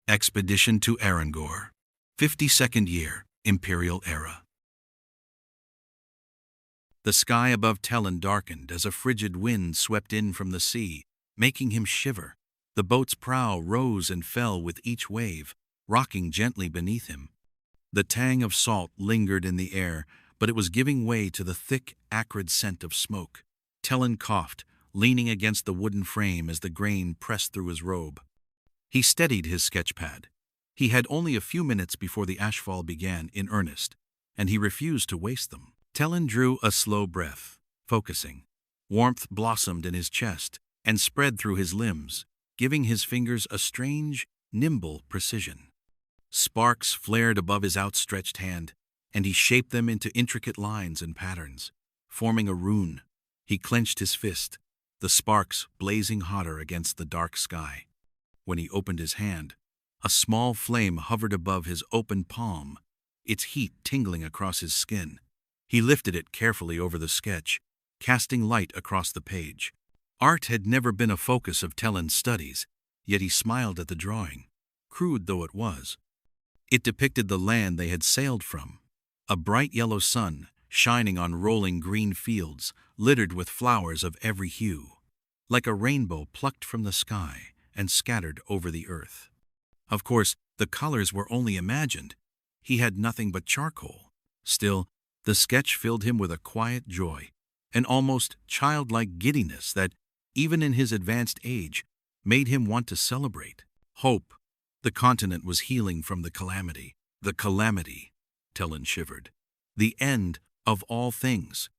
Expedition to Arrengor. 52nd year, Imperial era. The sky above Tellan darkened as a frigid wind swept in from the sea, making him shiver. The boat's prow rose and fell with each wave, rocking gently beneath him. The tang of salt lingered in the air, but it was giving way to the thick, acrid scent of smoke. Tellan coughed, leaning against the wooden frame as the grain pressed through his robe. He steadied his sketchpad. He had only a few minutes before the ashfall began in earnest, and he refused to waste them. Tellan drew a slow breath, focusing. Warmth blossomed in his chest and spread through his limbs, giving his fingers a strange, nimble precision. Sparks flared above his outstretched hand, and he shaped them into intricate lines and patterns, forming a rune. He clenched his fist, the sparks blazing hotter against the dark sky. When he opened his hand, a small flame hovered above his open palm, its heat tingling across his skin. He lifted it carefully over the sketch, casting light across the page. Art had never been a focus of Tellan's studies, yet he smiled at the drawing, crude though it was. It depicted the land they had sailed from, a bright yellow sun shining on rolling green fields littered with flowers of every hue, like a rainbow plucked from the sky and scattered over the earth. Of course, the colors were only imagined. He had nothing but charcoal. Still, the sketch filled him with a quiet joy, an almost childlike giddiness that, even in his advanced age, made him want to celebrate. Hope. The continent was healing from the calamity. The calamity, Tellan shivered. The end of all things.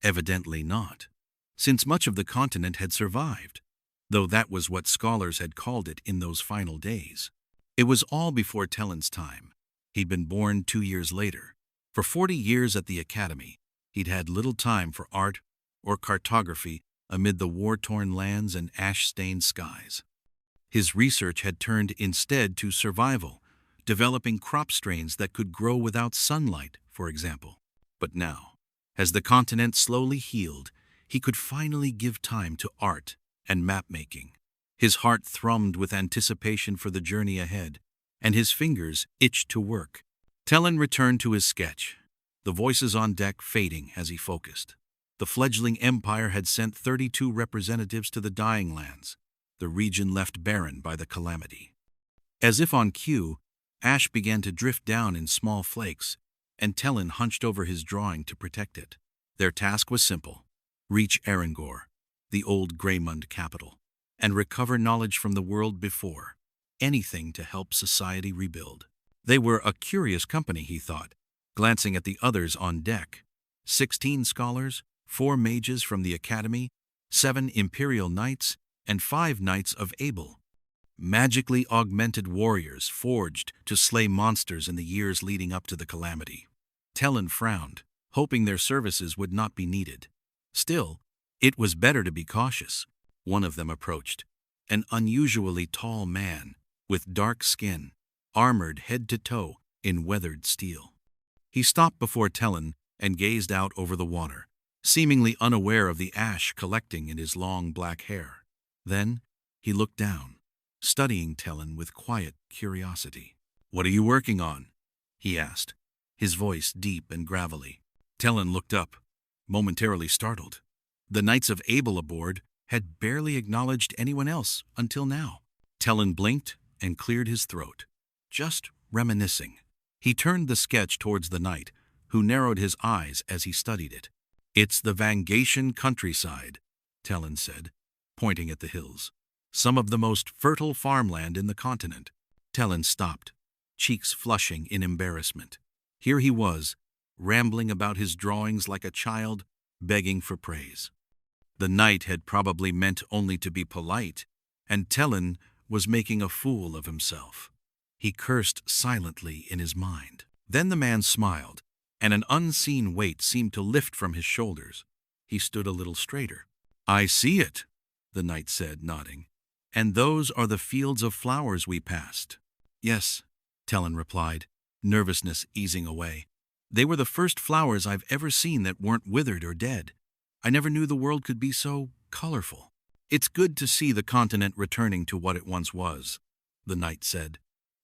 Evidently not, since much of the continent had survived, though that was what scholars had called it in those final days. It was all before Tellan's time. He'd been born 2 years later. For 40 years at the academy, he'd had little time for art or cartography amid the war-torn lands and ash-stained skies. His research had turned instead to survival, developing crop strains that could grow without sunlight, for example. But now, as the continent slowly healed, he could finally give time to art and map-making. His heart thrummed with anticipation for the journey ahead, and his fingers itched to work. Tellan returned to his sketch, the voices on deck fading as he focused. The fledgling empire had sent 32 representatives to the dying lands, the region left barren by the calamity. As if on cue, ash began to drift down in small flakes, and Tellan hunched over his drawing to protect it. Their task was simple: reach Arrengor, the old Graymund capital, and recover knowledge from the world before, anything to help society rebuild. They were a curious company, he thought, glancing at the others on deck. 16 scholars, 4 mages from the academy, 7 Imperial knights, and 5 Knights of Abel. Magically augmented warriors forged to slay monsters in the years leading up to the calamity. Tellan frowned, hoping their services would not be needed. Still, it was better to be cautious. One of them approached, an unusually tall man with dark skin, armored head to toe in weathered steel. He stopped before Tellan and gazed out over the water, seemingly unaware of the ash collecting in his long black hair. Then he looked down, studying Tellan with quiet curiosity. "What are you working on?" he asked, his voice deep and gravelly. Tellan looked up, momentarily startled. The Knights of Abel aboard had barely acknowledged anyone else until now. Tellan blinked and cleared his throat, just reminiscing. He turned the sketch towards the knight, who narrowed his eyes as he studied it. "It's the Vangatian countryside," Tellan said, pointing at the hills. "Some of the most fertile farmland in the continent." Tellan stopped, cheeks flushing in embarrassment. Here he was, rambling about his drawings like a child, begging for praise. The knight had probably meant only to be polite, and Tellan was making a fool of himself. He cursed silently in his mind. Then the man smiled, and an unseen weight seemed to lift from his shoulders. He stood a little straighter. "I see it," the knight said, nodding. "And those are the fields of flowers we passed." "Yes," Tellan replied, nervousness easing away. "They were the first flowers I've ever seen that weren't withered or dead. I never knew the world could be so colorful." "It's good to see the continent returning to what it once was," the knight said.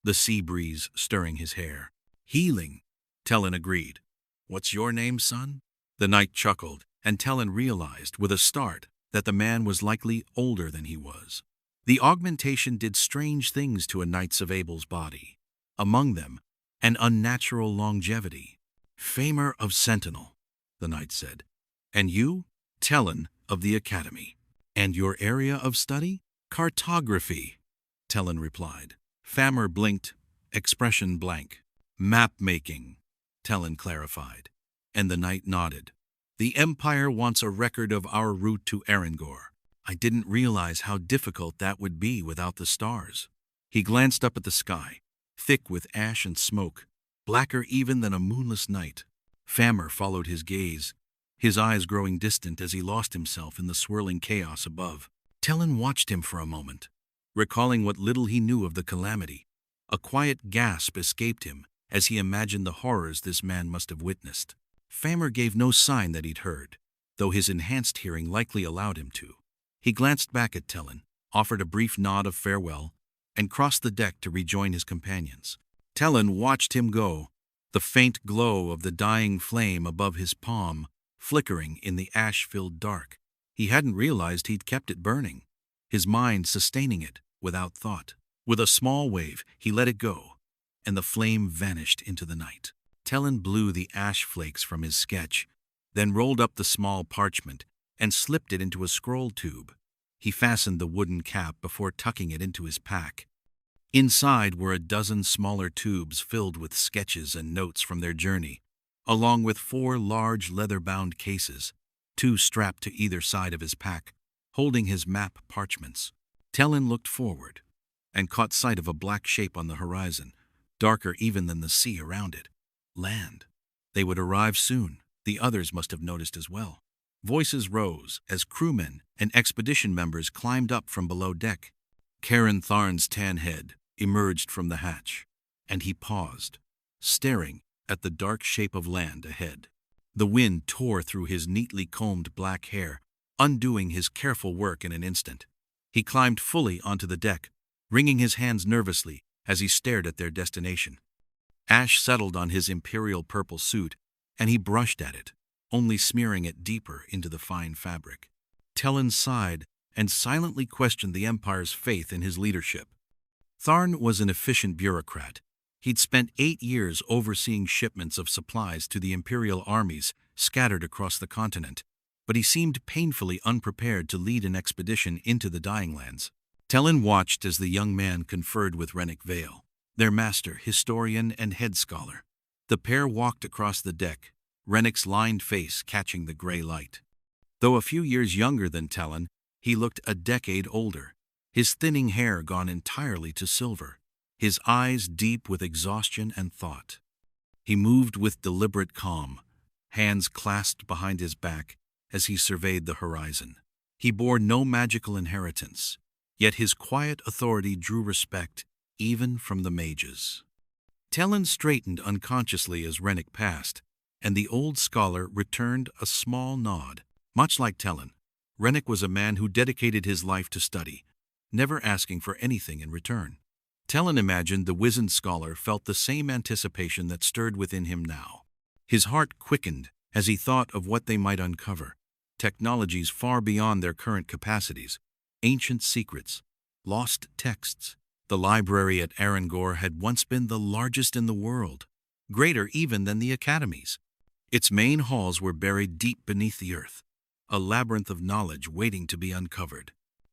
the sea breeze stirring his hair. Healing, Tellan agreed. What's your name, son? The knight chuckled, and Tellan realized with a start that the man was likely older than he was. The augmentation did strange things to a Knights of Abel's body. Among them, an unnatural longevity. Famer of Sentinel, the knight said. And you? Tellan of the Academy. And your area of study? Cartography, Tellan replied. Famer blinked, expression blank. Map-making, Tellan clarified. And the knight nodded. The Empire wants a record of our route to Arrengor. I didn't realize how difficult that would be without the stars. He glanced up at the sky, thick with ash and smoke, blacker even than a moonless night. Famer followed his gaze, his eyes growing distant as he lost himself in the swirling chaos above. Tellan watched him for a moment, recalling what little he knew of the Calamity. A quiet gasp escaped him as he imagined the horrors this man must have witnessed. Famer gave no sign that he'd heard, though his enhanced hearing likely allowed him to. He glanced back at Tellan, offered a brief nod of farewell, and crossed the deck to rejoin his companions. Tellan watched him go, the faint glow of the dying flame above his palm flickering in the ash-filled dark. He hadn't realized he'd kept it burning, his mind sustaining it without thought. With a small wave, he let it go, and the flame vanished into the night. Tellan blew the ash flakes from his sketch, then rolled up the small parchment and slipped it into a scroll tube. He fastened the wooden cap before tucking it into his pack. Inside were a dozen smaller tubes filled with sketches and notes from their journey, along with 4 large leather-bound cases, 2 strapped to either side of his pack, holding his map parchments. Tellan looked forward and caught sight of a black shape on the horizon, darker even than the sea around it. Land. They would arrive soon. The others must have noticed as well. Voices rose as crewmen and expedition members climbed up from below deck. Caran Tharn's tan head emerged from the hatch, and he paused, staring at the dark shape of land ahead. The wind tore through his neatly combed black hair, undoing his careful work in an instant. He climbed fully onto the deck, wringing his hands nervously as he stared at their destination. Ash settled on his Imperial purple suit, and he brushed at it, only smearing it deeper into the fine fabric. Tellan sighed and silently questioned the Empire's faith in his leadership. Tharn was an efficient bureaucrat. He'd spent 8 years overseeing shipments of supplies to the Imperial armies scattered across the continent, but he seemed painfully unprepared to lead an expedition into the Dying Lands. Tellan watched as the young man conferred with Rennick Vale, their master, historian, and head scholar. The pair walked across the deck, Rennick's lined face catching the gray light. Though a few years younger than Tellan, he looked a decade older, his thinning hair gone entirely to silver, his eyes deep with exhaustion and thought. He moved with deliberate calm, hands clasped behind his back as he surveyed the horizon. He bore no magical inheritance, yet his quiet authority drew respect even from the mages. Tellan straightened unconsciously as Rennick passed, and the old scholar returned a small nod. Much like Tellan, Rennick was a man who dedicated his life to study, never asking for anything in return. Tellan imagined the wizened scholar felt the same anticipation that stirred within him now. His heart quickened as he thought of what they might uncover, technologies far beyond their current capacities, ancient secrets, lost texts. The library at Arrengor had once been the largest in the world, greater even than the academies. Its main halls were buried deep beneath the earth, a labyrinth of knowledge waiting to be uncovered.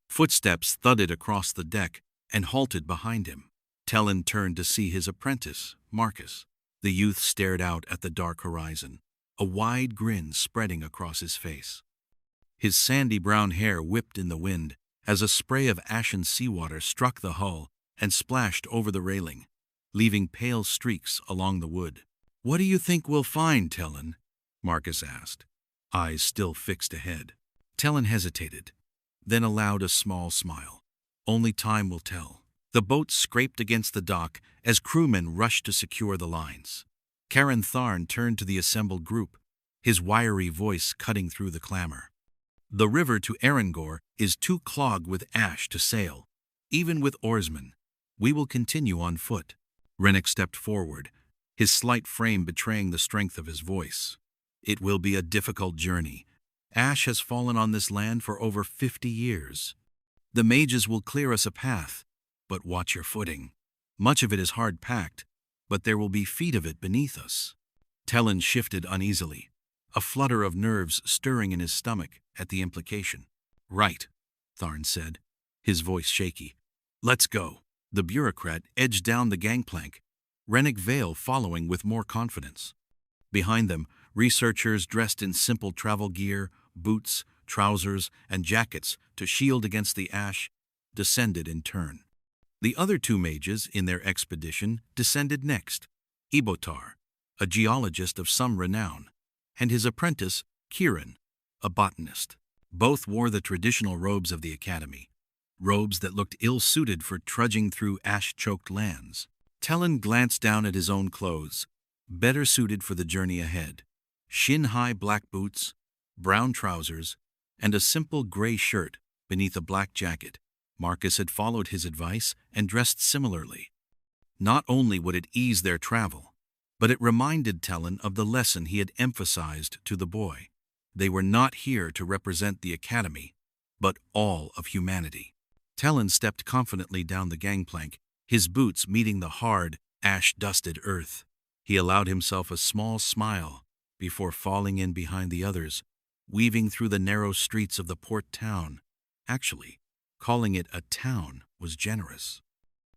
Footsteps thudded across the deck and halted behind him. Tellan turned to see his apprentice, Marcus. The youth stared out at the dark horizon, a wide grin spreading across his face. His sandy brown hair whipped in the wind as a spray of ashen seawater struck the hull and splashed over the railing, leaving pale streaks along the wood. "What do you think we'll find, Tellan?" Marcus asked, eyes still fixed ahead. Tellan hesitated, then allowed a small smile. "Only time will tell." The boat scraped against the dock as crewmen rushed to secure the lines. Caran Tharn turned to the assembled group, his wiry voice cutting through the clamor. "The river to Arrengor is too clogged with ash to sail, even with oarsmen. We will continue on foot." Rennick stepped forward, his slight frame betraying the strength of his voice. "It will be a difficult journey. Ash has fallen on this land for over 50 years. The mages will clear us a path, but watch your footing. Much of it is hard-packed, but there will be feet of it beneath us." Tellan shifted uneasily, a flutter of nerves stirring in his stomach at the implication. "Right," Tharn said, his voice shaky. "Let's go." The bureaucrat edged down the gangplank, Rennick Vale following with more confidence. Behind them, researchers dressed in simple travel gear, boots, trousers, and jackets to shield against the ash, descended in turn. The other two mages in their expedition descended next, Ebotar, a geologist of some renown, and his apprentice, Kieran, a botanist. Both wore the traditional robes of the academy, robes that looked ill-suited for trudging through ash-choked lands. Tellan glanced down at his own clothes, better suited for the journey ahead. Shin-high black boots, brown trousers, and a simple gray shirt beneath a black jacket. Marcus had followed his advice and dressed similarly. Not only would it ease their travel, but it reminded Tellan of the lesson he had emphasized to the boy. They were not here to represent the academy, but all of humanity. Tellan stepped confidently down the gangplank, his boots meeting the hard, ash-dusted earth. He allowed himself a small smile before falling in behind the others, weaving through the narrow streets of the port town. Actually, calling it a town was generous.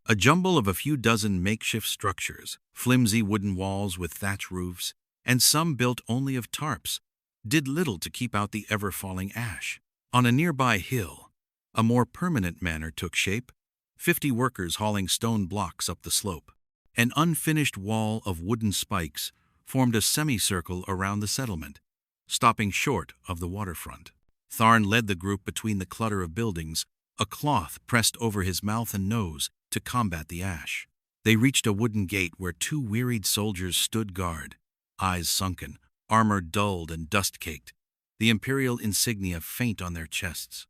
A jumble of a few dozen makeshift structures, flimsy wooden walls with thatch roofs, and some built only of tarps, did little to keep out the ever-falling ash. On a nearby hill, a more permanent manor took shape, 50 workers hauling stone blocks up the slope. An unfinished wall of wooden spikes formed a semicircle around the settlement, stopping short of the waterfront. Tharn led the group between the clutter of buildings, a cloth pressed over his mouth and nose to combat the ash. They reached a wooden gate where 2 wearied soldiers stood guard, eyes sunken, armor dulled and dust-caked, the Imperial insignia faint on their chests.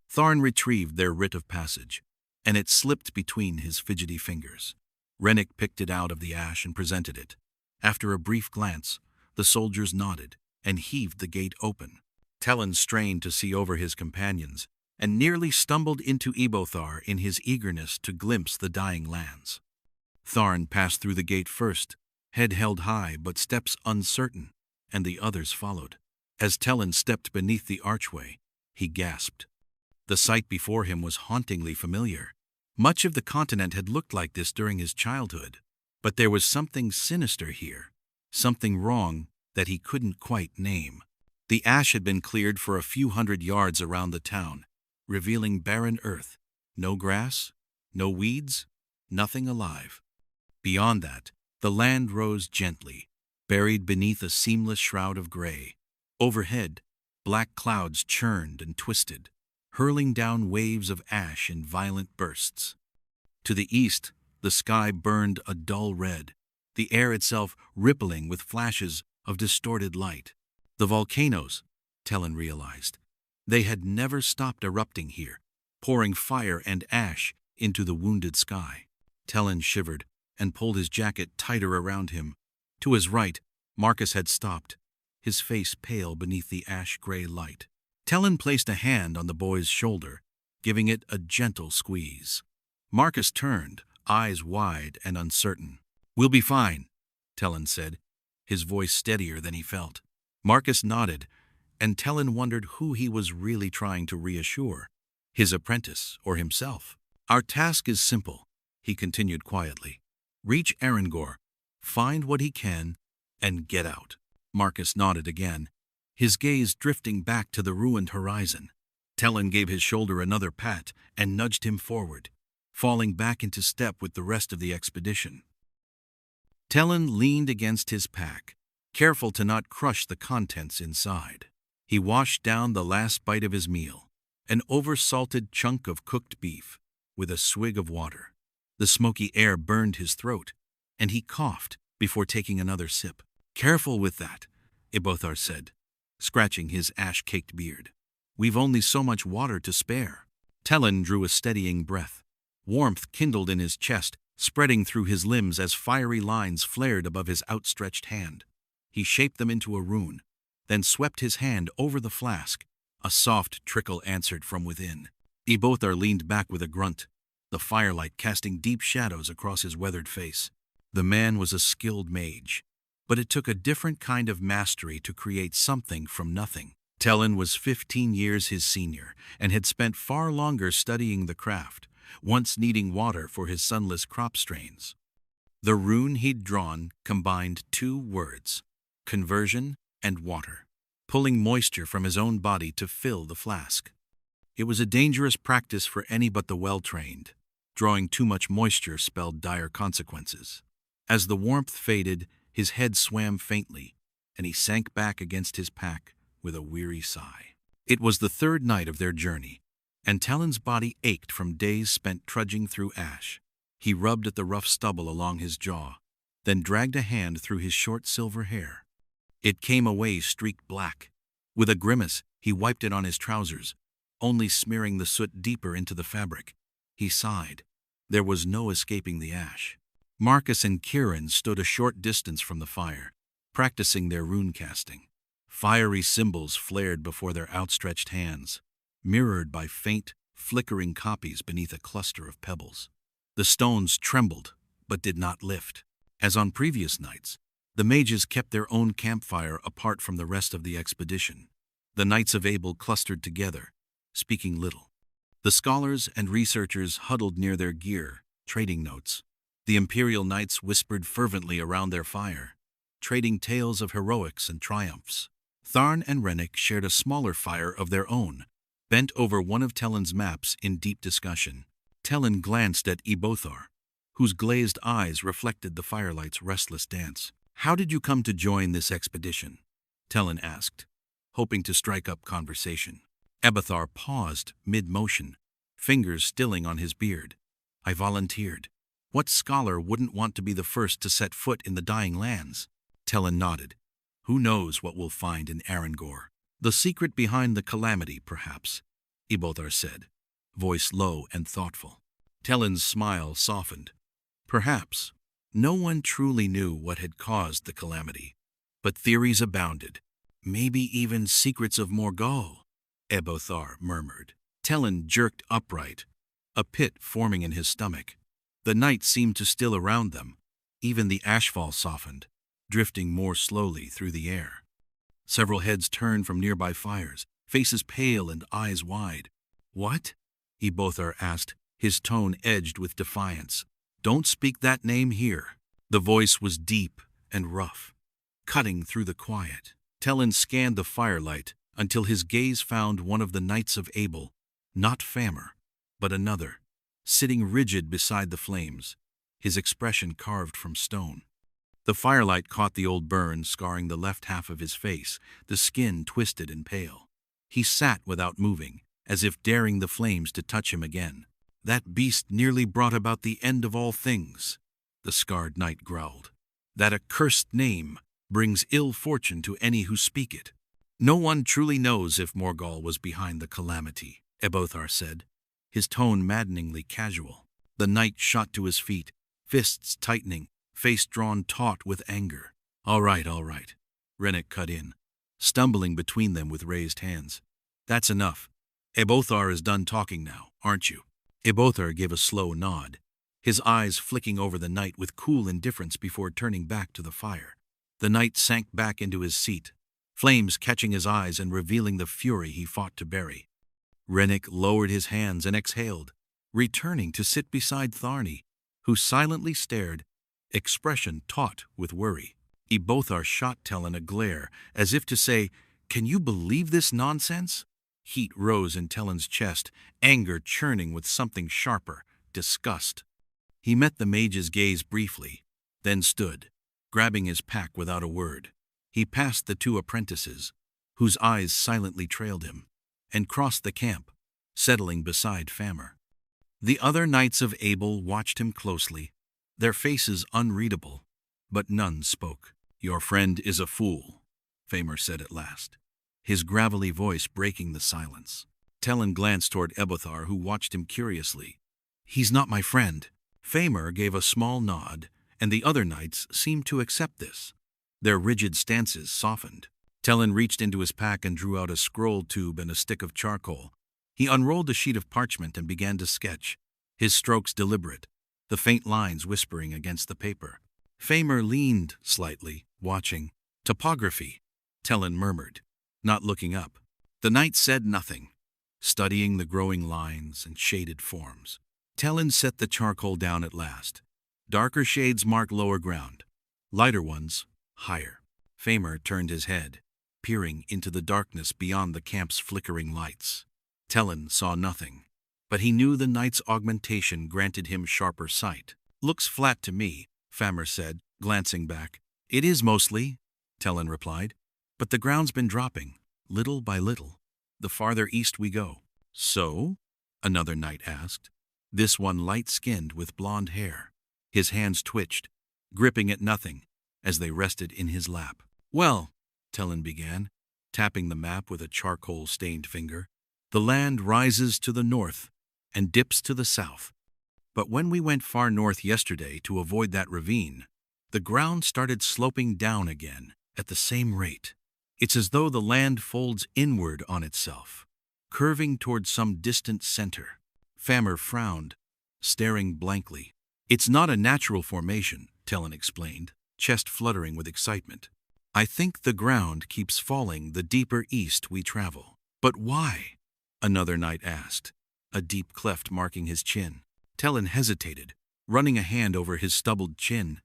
Tharn retrieved their writ of passage, and it slipped between his fidgety fingers. Rennick picked it out of the ash and presented it. After a brief glance, the soldiers nodded and heaved the gate open. Tellan strained to see over his companions and nearly stumbled into Ebothar in his eagerness to glimpse the dying lands. Tharn passed through the gate first, head held high but steps uncertain, and the others followed. As Tellan stepped beneath the archway, he gasped. The sight before him was hauntingly familiar. Much of the continent had looked like this during his childhood, but there was something sinister here, something wrong that he couldn't quite name. The ash had been cleared for a few hundred yards around the town, revealing barren earth, no grass, no weeds, nothing alive. Beyond that, the land rose gently, buried beneath a seamless shroud of gray. Overhead, black clouds churned and twisted, hurling down waves of ash in violent bursts. To the east, the sky burned a dull red, the air itself rippling with flashes of distorted light. The volcanoes, Tellan realized. They had never stopped erupting here, pouring fire and ash into the wounded sky. Tellan shivered and pulled his jacket tighter around him. To his right, Marcus had stopped, his face pale beneath the ash-gray light. Tellan placed a hand on the boy's shoulder, giving it a gentle squeeze. Marcus turned, eyes wide and uncertain. "We'll be fine," Tellan said, his voice steadier than he felt. Marcus nodded, and Tellan wondered who he was really trying to reassure, his apprentice or himself. "Our task is simple," he continued quietly. "Reach Arrengor, find what he can, and get out." Marcus nodded again, his gaze drifting back to the ruined horizon. Tellan gave his shoulder another pat and nudged him forward, falling back into step with the rest of the expedition. Tellan leaned against his pack, careful to not crush the contents inside. He washed down the last bite of his meal, an over-salted chunk of cooked beef, with a swig of water. The smoky air burned his throat, and he coughed before taking another sip. "Careful with that," Ebothar said, scratching his ash-caked beard. "We've only so much water to spare." Tellan drew a steadying breath. Warmth kindled in his chest spreading through his limbs as fiery lines flared above his outstretched hand. He shaped them into a rune, then swept his hand over the flask. A soft trickle answered from within. Ebothar leaned back with a grunt, the firelight casting deep shadows across his weathered face. The man was a skilled mage, but it took a different kind of mastery to create something from nothing. Tellan was 15 years his senior and had spent far longer studying the craft, once needing water for his sunless crop strains. The rune he'd drawn combined two words: conversion and water, pulling moisture from his own body to fill the flask. It was a dangerous practice for any but the well-trained. Drawing too much moisture spelled dire consequences. As the warmth faded, his head swam faintly, and he sank back against his pack with a weary sigh. It was the third night of their journey, and Tellan's body ached from days spent trudging through ash. He rubbed at the rough stubble along his jaw, then dragged a hand through his short silver hair. It came away streaked black. With a grimace, he wiped it on his trousers, only smearing the soot deeper into the fabric. He sighed. There was no escaping the ash. Marcus and Kieran stood a short distance from the fire, practicing their rune casting. Fiery symbols flared before their outstretched hands, mirrored by faint, flickering copies beneath a cluster of pebbles. The stones trembled, but did not lift. As on previous nights, the mages kept their own campfire apart from the rest of the expedition. The Knights of Abel clustered together, speaking little. The scholars and researchers huddled near their gear, trading notes. The Imperial knights whispered fervently around their fire, trading tales of heroics and triumphs. Tharn and Rennick shared a smaller fire of their own, bent over one of Tellan's maps in deep discussion. Tellan glanced at Ebothar, whose glazed eyes reflected the firelight's restless dance. "How did you come to join this expedition?" Tellan asked, hoping to strike up conversation. Ebothar paused mid-motion, fingers stilling on his beard. "I volunteered. What scholar wouldn't want to be the first to set foot in the dying lands?" Tellan nodded. "Who knows what we'll find in Arrengor? The secret behind the Calamity, perhaps," Ebothar said, voice low and thoughtful. Tellan's smile softened. Perhaps. No one truly knew what had caused the Calamity, but theories abounded. "Maybe even secrets of Morgul," Ebothar murmured. Tellan jerked upright, a pit forming in his stomach. The night seemed to still around them. Even the ashfall softened, drifting more slowly through the air. Several heads turned from nearby fires, faces pale and eyes wide. "What?" Ebothar asked, his tone edged with defiance. "Don't speak that name here." The voice was deep and rough, cutting through the quiet. Tellan scanned the firelight until his gaze found one of the Knights of Abel, not Famer, but another, sitting rigid beside the flames, his expression carved from stone. The firelight caught the old burn scarring the left half of his face, the skin twisted and pale. He sat without moving, as if daring the flames to touch him again. "That beast nearly brought about the end of all things," the scarred knight growled. "That accursed name brings ill fortune to any who speak it." "No one truly knows if Morgul was behind the Calamity," Ebothar said, his tone maddeningly casual. The knight shot to his feet, fists tightening, face drawn taut with anger. All right, Rennick cut in, stumbling between them with raised hands. "That's enough. Ebothar is done talking now, aren't you?" Ebothar gave a slow nod, his eyes flicking over the knight with cool indifference before turning back to the fire. The knight sank back into his seat, flames catching his eyes and revealing the fury he fought to bury. Rennick lowered his hands and exhaled, returning to sit beside Tharni, who silently stared, expression taut with worry. Ebothar shot Tellan a glare, as if to say, "Can you believe this nonsense?" Heat rose in Tellan's chest, anger churning with something sharper, disgust. He met the mage's gaze briefly, then stood, grabbing his pack without a word. He passed the two apprentices, whose eyes silently trailed him, and crossed the camp, settling beside Famer. The other Knights of Abel watched him closely, their faces unreadable, but none spoke. "Your friend is a fool," Famer said at last, his gravelly voice breaking the silence. Tellan glanced toward Ebothar, who watched him curiously. "He's not my friend," Famer gave a small nod, and the other knights seemed to accept this. Their rigid stances softened. Tellan reached into his pack and drew out a scroll tube and a stick of charcoal. He unrolled a sheet of parchment and began to sketch, his strokes deliberate, the faint lines whispering against the paper. Famer leaned slightly, watching. Topography, Tellan murmured, not looking up. The knight said nothing, studying the growing lines and shaded forms. Tellan set the charcoal down at last. Darker shades mark lower ground, lighter ones higher. Famer turned his head, peering into the darkness beyond the camp's flickering lights. Tellan saw nothing, but he knew the knight's augmentation granted him sharper sight. Looks flat to me, Famer said, glancing back. It is mostly, Tellan replied, but the ground's been dropping, little by little, the farther east we go. So? Another knight asked, this one light-skinned with blonde hair. His hands twitched, gripping at nothing, as they rested in his lap. Well, Tellan began, tapping the map with a charcoal-stained finger, the land rises to the north and dips to the south. But when we went far north yesterday to avoid that ravine, the ground started sloping down again at the same rate. It's as though the land folds inward on itself, curving toward some distant center. Famer frowned, staring blankly. It's not a natural formation, Tellan explained, chest fluttering with excitement. I think the ground keeps falling the deeper east we travel. But why? Another knight asked, a deep cleft marking his chin. Tellan hesitated, running a hand over his stubbled chin.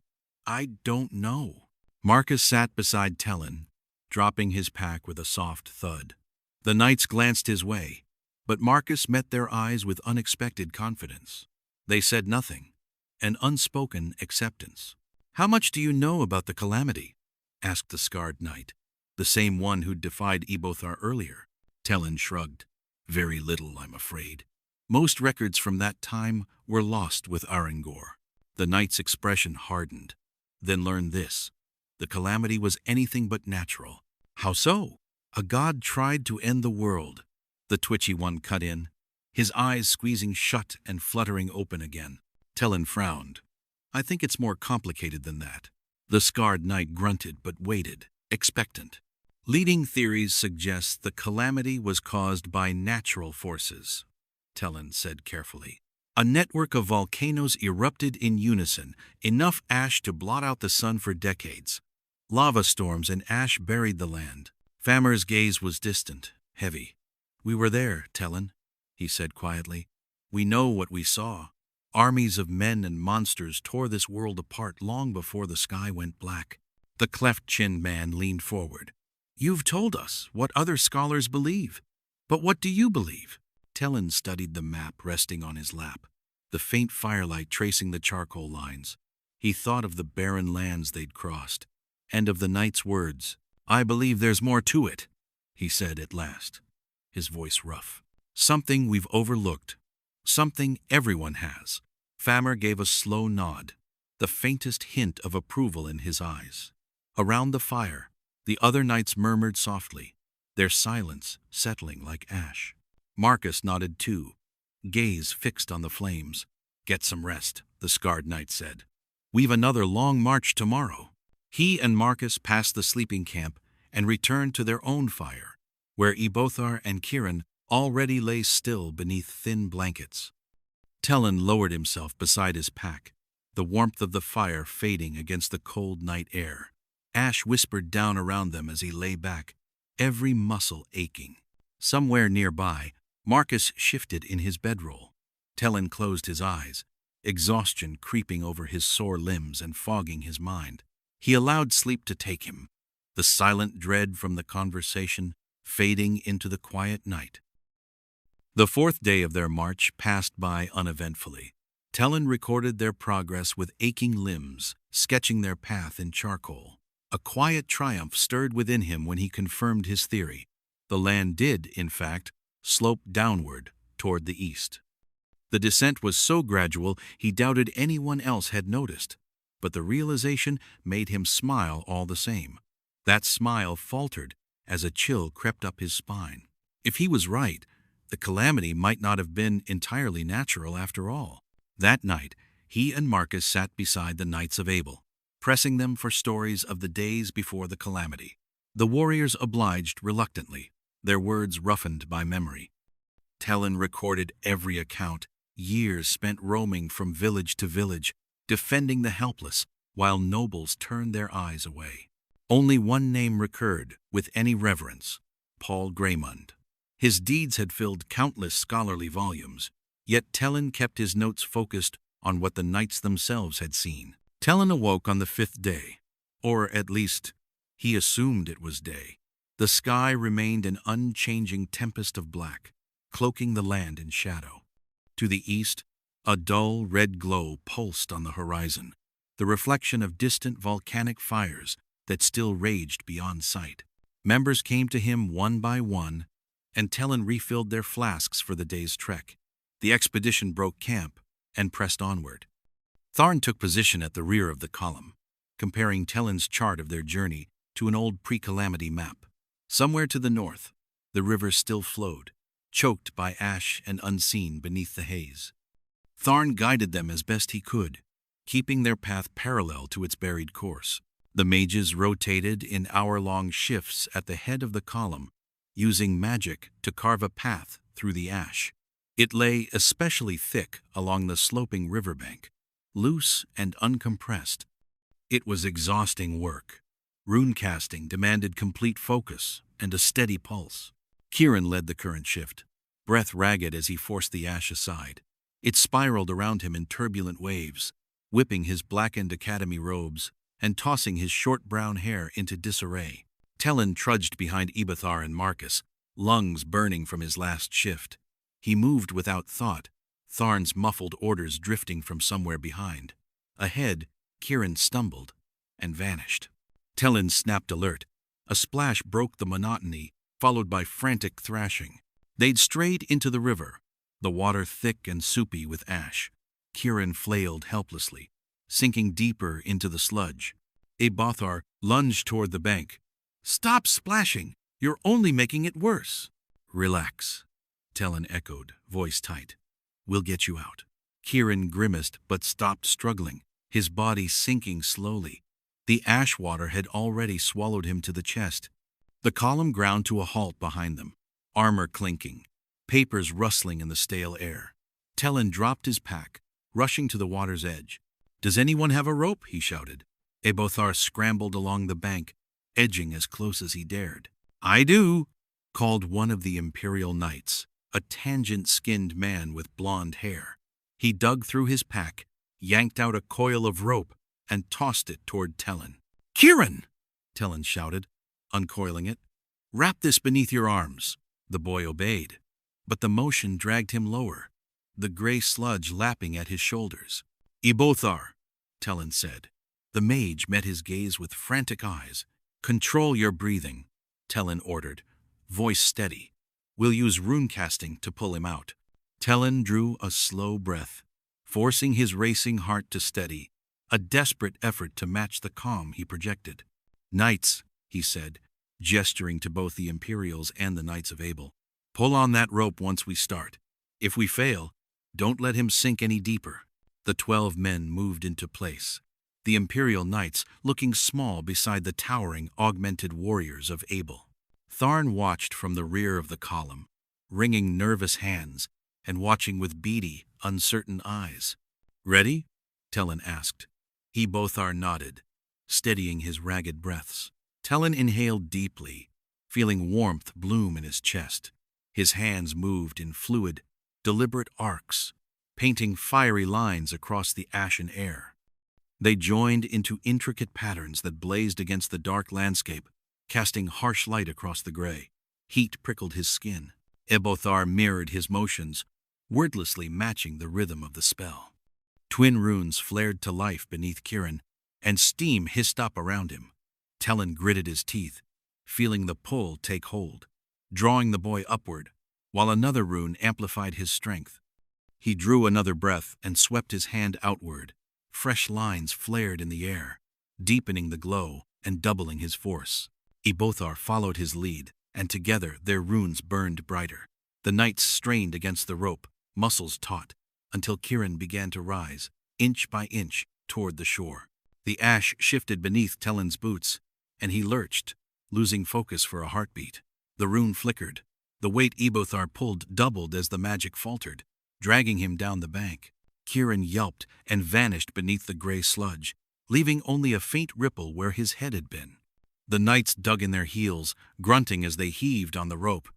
I don't know. Marcus sat beside Tellan, dropping his pack with a soft thud. The knights glanced his way, but Marcus met their eyes with unexpected confidence. They said nothing, an unspoken acceptance. How much do you know about the Calamity? Asked the scarred knight, the same one who'd defied Ebothar earlier. Tellan shrugged. Very little, I'm afraid. Most records from that time were lost with Arrengor. The knight's expression hardened. Then learn this. The Calamity was anything but natural. How so? A god tried to end the world. The twitchy one cut in, his eyes squeezing shut and fluttering open again. Tellan frowned. I think it's more complicated than that. The scarred knight grunted but waited, expectant. Leading theories suggest the Calamity was caused by natural forces, Tellan said carefully. A network of volcanoes erupted in unison, enough ash to blot out the sun for decades. Lava storms and ash buried the land. Famer's gaze was distant, heavy. We were there, Tellan, he said quietly. We know what we saw. Armies of men and monsters tore this world apart long before the sky went black. The cleft-chinned man leaned forward. You've told us what other scholars believe. But what do you believe? Tellan studied the map resting on his lap, the faint firelight tracing the charcoal lines. He thought of the barren lands they'd crossed, and of the knight's words. I believe there's more to it, he said at last, his voice rough. Something we've overlooked. Something everyone has. Famer gave a slow nod, the faintest hint of approval in his eyes. Around the fire, the other knights murmured softly, their silence settling like ash. Marcus nodded too, gaze fixed on the flames. Get some rest, the scarred knight said. We've another long march tomorrow. He and Marcus passed the sleeping camp and returned to their own fire, where Ebothar and Kieran already lay still beneath thin blankets. Tellan lowered himself beside his pack, the warmth of the fire fading against the cold night air. Ash whispered down around them as he lay back, every muscle aching. Somewhere nearby, Marcus shifted in his bedroll. Tellan closed his eyes, exhaustion creeping over his sore limbs and fogging his mind. He allowed sleep to take him, the silent dread from the conversation fading into the quiet night. The fourth day of their march passed by uneventfully. Tellan recorded their progress with aching limbs, sketching their path in charcoal. A quiet triumph stirred within him when he confirmed his theory. The land did, in fact, slope downward toward the east. The descent was so gradual he doubted anyone else had noticed, but the realization made him smile all the same. That smile faltered as a chill crept up his spine. If he was right, the Calamity might not have been entirely natural after all. That night, he and Marcus sat beside the Knights of Abel, pressing them for stories of the days before the Calamity. The warriors obliged reluctantly, their words roughened by memory. Tellan recorded every account, years spent roaming from village to village, defending the helpless, while nobles turned their eyes away. Only one name recurred with any reverence: Paul Graymund. His deeds had filled countless scholarly volumes, yet Tellan kept his notes focused on what the knights themselves had seen. Tellan awoke on the 5th day, or at least, he assumed it was day. The sky remained an unchanging tempest of black, cloaking the land in shadow. To the east, a dull red glow pulsed on the horizon, the reflection of distant volcanic fires that still raged beyond sight. Members came to him one by one, and Tellan refilled their flasks for the day's trek. The expedition broke camp and pressed onward. Tharn took position at the rear of the column, comparing Tellan's chart of their journey to an old pre-Calamity map. Somewhere to the north, the river still flowed, choked by ash and unseen beneath the haze. Tharn guided them as best he could, keeping their path parallel to its buried course. The mages rotated in hour-long shifts at the head of the column, using magic to carve a path through the ash. It lay especially thick along the sloping riverbank, loose and uncompressed. It was exhausting work. Runecasting demanded complete focus and a steady pulse. Kieran led the current shift, breath ragged as he forced the ash aside. It spiraled around him in turbulent waves, whipping his blackened academy robes and tossing his short brown hair into disarray. Tellan trudged behind Ibethar and Marcus, lungs burning from his last shift. He moved without thought, Tharn's muffled orders drifting from somewhere behind. Ahead, Kieran stumbled and vanished. Tellan snapped alert. A splash broke the monotony, followed by frantic thrashing. They'd strayed into the river, the water thick and soupy with ash. Kieran flailed helplessly, sinking deeper into the sludge. Ibethar lunged toward the bank. "Stop splashing! You're only making it worse." "Relax," Tellan echoed, voice tight. "We'll get you out." Kieran grimaced but stopped struggling, his body sinking slowly. The ash water had already swallowed him to the chest. The column ground to a halt behind them, armor clinking, papers rustling in the stale air. Tellan dropped his pack, rushing to the water's edge. "Does anyone have a rope?" he shouted. Ibethar scrambled along the bank, edging as close as he dared. "I do," called one of the Imperial Knights, a tangent-skinned man with blonde hair. He dug through his pack, yanked out a coil of rope, and tossed it toward Tellan. "Kieran!" Tellan shouted, uncoiling it. "Wrap this beneath your arms." The boy obeyed, but the motion dragged him lower, the gray sludge lapping at his shoulders. "Ibethar," Tellan said. The mage met his gaze with frantic eyes. "Control your breathing," Tellan ordered, voice steady. "We'll use runecasting to pull him out." Tellan drew a slow breath, forcing his racing heart to steady, a desperate effort to match the calm he projected. "Knights," he said, gesturing to both the Imperials and the Knights of Abel, "pull on that rope once we start. If we fail, don't let him sink any deeper." The 12 men moved into place, the Imperial Knights looking small beside the towering, augmented warriors of Abel. Tharn watched from the rear of the column, wringing nervous hands and watching with beady, uncertain eyes. "Ready?" Tellan asked. Ibethar nodded, steadying his ragged breaths. Tellan inhaled deeply, feeling warmth bloom in his chest. His hands moved in fluid, deliberate arcs, painting fiery lines across the ashen air. They joined into intricate patterns that blazed against the dark landscape, casting harsh light across the gray. Heat prickled his skin. Ibethar mirrored his motions, wordlessly matching the rhythm of the spell. Twin runes flared to life beneath Kieran, and steam hissed up around him. Tellan gritted his teeth, feeling the pull take hold, drawing the boy upward, while another rune amplified his strength. He drew another breath and swept his hand outward. Fresh lines flared in the air, deepening the glow and doubling his force. Ibethar followed his lead, and together their runes burned brighter. The knights strained against the rope, muscles taut, until Kieran began to rise, inch by inch, toward the shore. The ash shifted beneath Tellan's boots, and he lurched, losing focus for a heartbeat. The rune flickered. The weight Ebothar pulled doubled as the magic faltered, dragging him down the bank. Kieran yelped and vanished beneath the gray sludge, leaving only a faint ripple where his head had been. The knights dug in their heels, grunting as they heaved on the rope.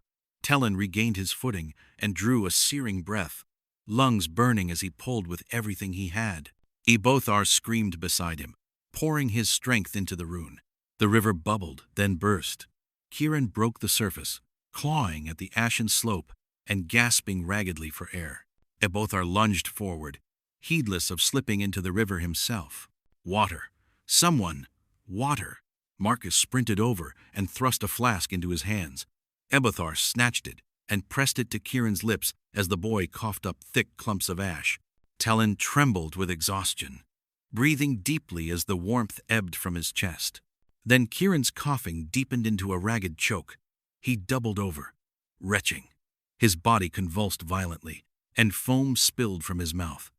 Tellan regained his footing and drew a searing breath, lungs burning as he pulled with everything he had. Ebothar screamed beside him, pouring his strength into the rune. The river bubbled, then burst. Kieran broke the surface, clawing at the ashen slope and gasping raggedly for air. Ebothar lunged forward, heedless of slipping into the river himself. Water! Someone! Water! Marcus sprinted over and thrust a flask into his hands. Ebothar snatched it and pressed it to Kieran's lips as the boy coughed up thick clumps of ash. Tellan trembled with exhaustion, breathing deeply as the warmth ebbed from his chest. Then Kieran's coughing deepened into a ragged choke. He doubled over, retching. His body convulsed violently, and foam spilled from his mouth.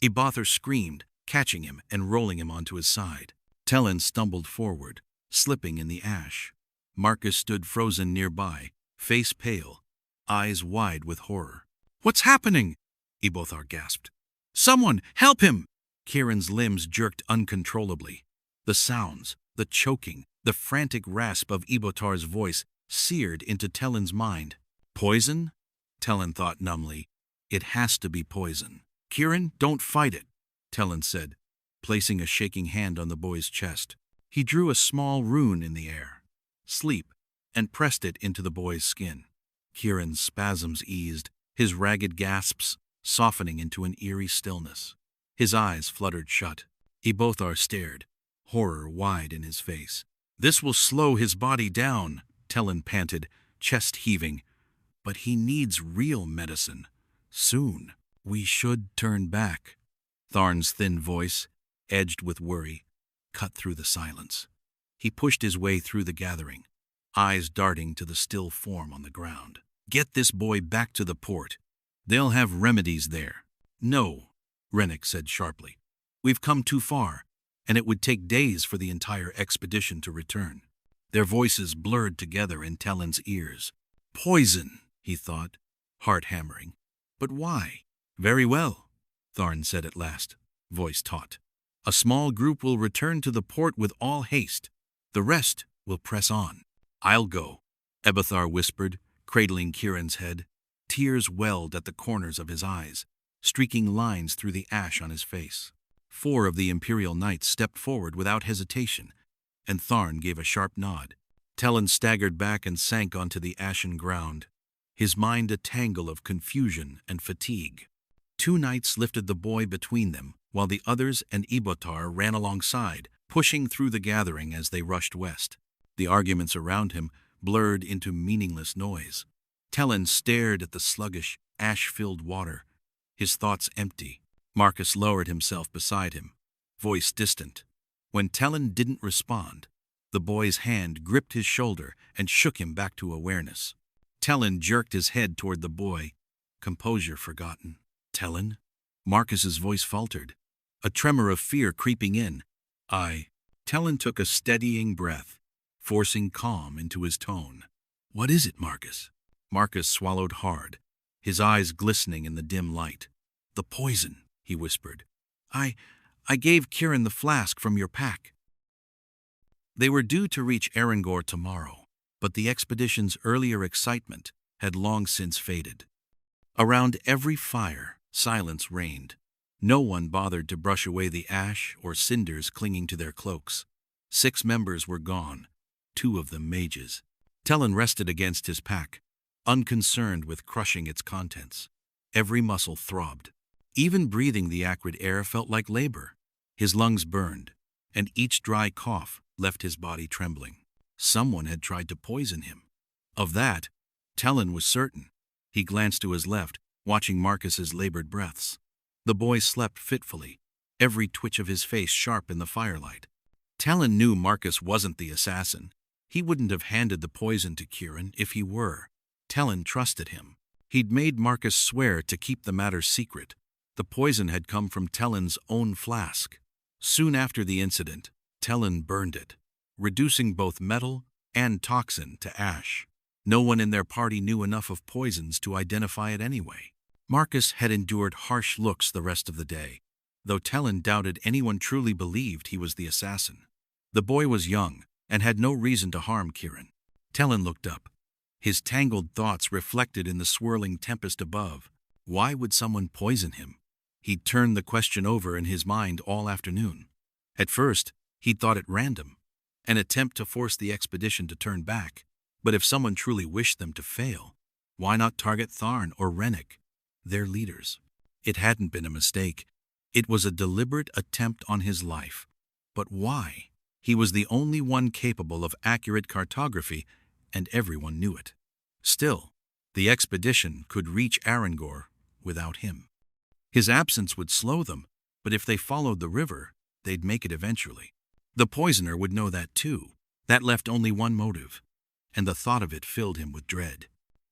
Ebothar screamed, catching him and rolling him onto his side. Tellan stumbled forward, slipping in the ash. Marcus stood frozen nearby, face pale, eyes wide with horror. "What's happening?" Ebothar gasped. "Someone, help him!" Kieran's limbs jerked uncontrollably. The sounds, the choking, the frantic rasp of Ebothar's voice seared into Tellan's mind. Poison? Tellan thought numbly. It has to be poison. "Kieran, don't fight it," Tellan said, placing a shaking hand on the boy's chest. He drew a small rune in the air, sleep, and pressed it into the boy's skin. Kieran's spasms eased, his ragged gasps softening into an eerie stillness. His eyes fluttered shut. Ebothar stared, horror wide in his face. "This will slow his body down," Tellan panted, chest heaving. "But he needs real medicine. Soon. We should turn back." Tharn's thin voice, edged with worry, cut through the silence. He pushed his way through the gathering, eyes darting to the still form on the ground. "Get this boy back to the port. They'll have remedies there." "No," Rennick said sharply. "We've come too far, and it would take days for the entire expedition to return." Their voices blurred together in Tellan's ears. "Poison," he thought, heart hammering. "But why?" "Very well," Tharn said at last, voice taut. "A small group will return to the port with all haste. The rest will press on." "I'll go," Ebothar whispered, cradling Kieran's head. Tears welled at the corners of his eyes, streaking lines through the ash on his face. 4 of the Imperial knights stepped forward without hesitation, and Tharn gave a sharp nod. Tellan staggered back and sank onto the ashen ground, his mind a tangle of confusion and fatigue. 2 knights lifted the boy between them, while the others and Ebothar ran alongside, pushing through the gathering as they rushed west. The arguments around him blurred into meaningless noise. Tellan stared at the sluggish, ash-filled water, his thoughts empty. Marcus lowered himself beside him, voice distant. When Tellan didn't respond, the boy's hand gripped his shoulder and shook him back to awareness. Tellan jerked his head toward the boy, composure forgotten. "Tellan?" Marcus's voice faltered, a tremor of fear creeping in. Tellan took a steadying breath, forcing calm into his tone. "What is it, Marcus?" Marcus swallowed hard, his eyes glistening in the dim light. "The poison," he whispered. I gave Kieran the flask from your pack." They were due to reach Arrengor tomorrow, but the expedition's earlier excitement had long since faded. Around every fire, silence reigned. No one bothered to brush away the ash or cinders clinging to their cloaks. 6 members were gone, 2 of them mages. Tellan rested against his pack, unconcerned with crushing its contents. Every muscle throbbed. Even breathing the acrid air felt like labor. His lungs burned, and each dry cough left his body trembling. Someone had tried to poison him. Of that, Tellan was certain. He glanced to his left, watching Marcus's labored breaths. The boy slept fitfully, every twitch of his face sharp in the firelight. Tellan knew Marcus wasn't the assassin. He wouldn't have handed the poison to Kieran if he were. Tellan trusted him. He'd made Marcus swear to keep the matter secret, The poison had come from Tellan's own flask. Soon after the incident, Tellan burned it, reducing both metal and toxin to ash. No one in their party knew enough of poisons to identify it anyway. Marcus had endured harsh looks the rest of the day, though Tellan doubted anyone truly believed he was the assassin. The boy was young and had no reason to harm Kieran. Tellan looked up, his tangled thoughts reflected in the swirling tempest above. Why would someone poison him? He'd turned the question over in his mind all afternoon. At first, he'd thought it random, an attempt to force the expedition to turn back. But if someone truly wished them to fail, why not target Tharn or Rennick, their leaders? It hadn't been a mistake. It was a deliberate attempt on his life. But why? He was the only one capable of accurate cartography, and everyone knew it. Still, the expedition could reach Arrengor without him. His absence would slow them, but if they followed the river, they'd make it eventually. The poisoner would know that too. That left only one motive, and the thought of it filled him with dread.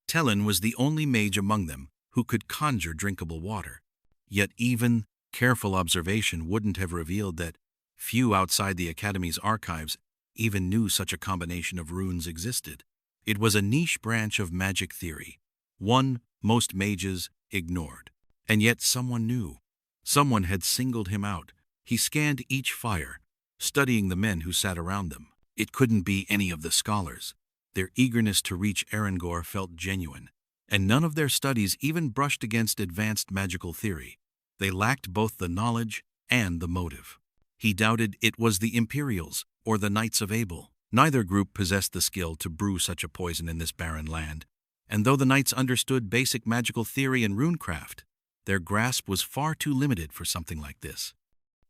Tellan was the only mage among them who could conjure drinkable water. Yet even careful observation wouldn't have revealed that few outside the Academy's archives even knew such a combination of runes existed. It was a niche branch of magic theory, one most mages ignored. And yet someone knew. Someone had singled him out. He scanned each fire, studying the men who sat around them. It couldn't be any of the scholars. Their eagerness to reach Arrengor felt genuine, and none of their studies even brushed against advanced magical theory. They lacked both the knowledge and the motive. He doubted it was the Imperials or the Knights of Abel. Neither group possessed the skill to brew such a poison in this barren land, and though the Knights understood basic magical theory and runecraft, their grasp was far too limited for something like this.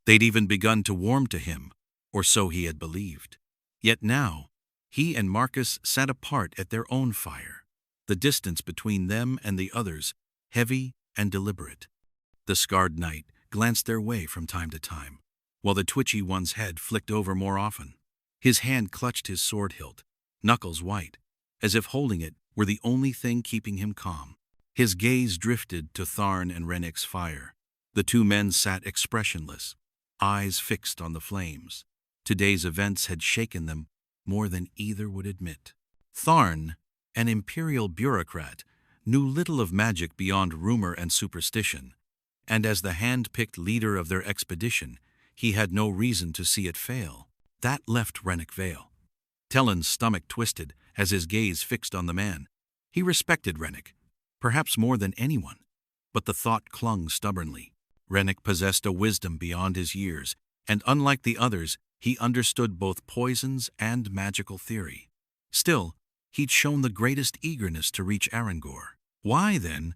They'd even begun to warm to him, or so he had believed. Yet now, he and Marcus sat apart at their own fire, the distance between them and the others heavy and deliberate. The scarred knight glanced their way from time to time, while the twitchy one's head flicked over more often. His hand clutched his sword hilt, knuckles white, as if holding it were the only thing keeping him calm. His gaze drifted to Tharn and Rennick's fire. The two men sat expressionless, eyes fixed on the flames. Today's events had shaken them more than either would admit. Tharn, an Imperial bureaucrat, knew little of magic beyond rumor and superstition, and as the hand-picked leader of their expedition, he had no reason to see it fail. That left Rennick Vale. Tellan's stomach twisted as his gaze fixed on the man. He respected Rennick, perhaps more than anyone, but the thought clung stubbornly. Rennick possessed a wisdom beyond his years, and unlike the others, he understood both poisons and magical theory. Still, he'd shown the greatest eagerness to reach Arrengor. Why, then,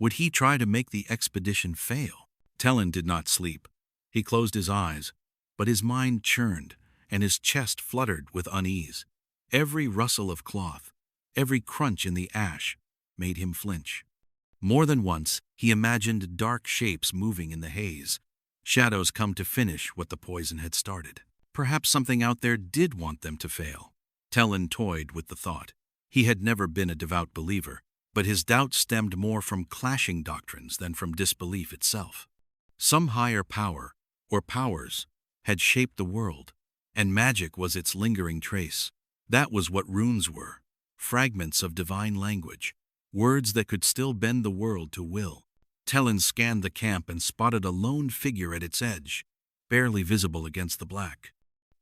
would he try to make the expedition fail? Tellan did not sleep. He closed his eyes, but his mind churned, and his chest fluttered with unease. Every rustle of cloth, every crunch in the ash, made him flinch. More than once, he imagined dark shapes moving in the haze, shadows come to finish what the poison had started. Perhaps something out there did want them to fail. Tellan toyed with the thought. He had never been a devout believer, but his doubt stemmed more from clashing doctrines than from disbelief itself. Some higher power, or powers, had shaped the world, and magic was its lingering trace. That was what runes were, fragments of divine language, words that could still bend the world to will. Tellan scanned the camp and spotted a lone figure at its edge, barely visible against the black.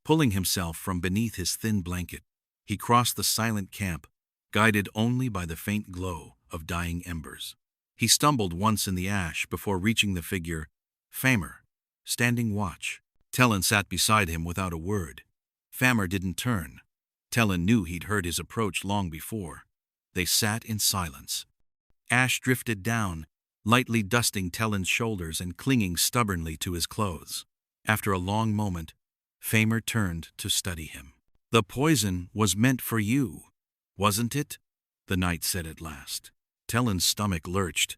Pulling himself from beneath his thin blanket, he crossed the silent camp, guided only by the faint glow of dying embers. He stumbled once in the ash before reaching the figure, Famer, standing watch. Tellan sat beside him without a word. Famer didn't turn. Tellan knew he'd heard his approach long before. They sat in silence. Ash drifted down, lightly dusting Tellan's shoulders and clinging stubbornly to his clothes. After a long moment, Famer turned to study him. "The poison was meant for you, wasn't it?" the knight said at last. Tellan's stomach lurched.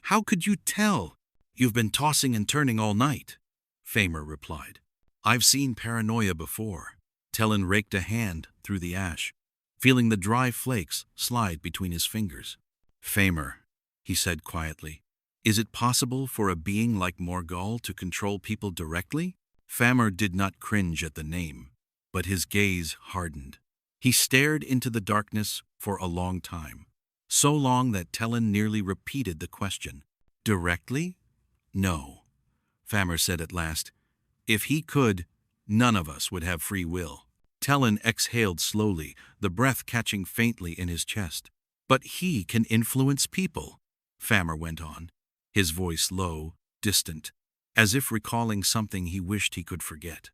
"How could you tell? You've been tossing and turning all night," Famer replied. "I've seen paranoia before." Tellan raked a hand through the ash, feeling the dry flakes slide between his fingers. "Famer," he said quietly, Is it possible for a being like Morgul to control people directly? Famer did not cringe at the name, but his gaze hardened. He stared into the darkness for a long time, so long that Tellan nearly repeated the question. Directly? No, Famer said at last. If he could, none of us would have free will. Tellan exhaled slowly, the breath catching faintly in his chest. But he can influence people, Famer went on, his voice low, distant, as if recalling something he wished he could forget.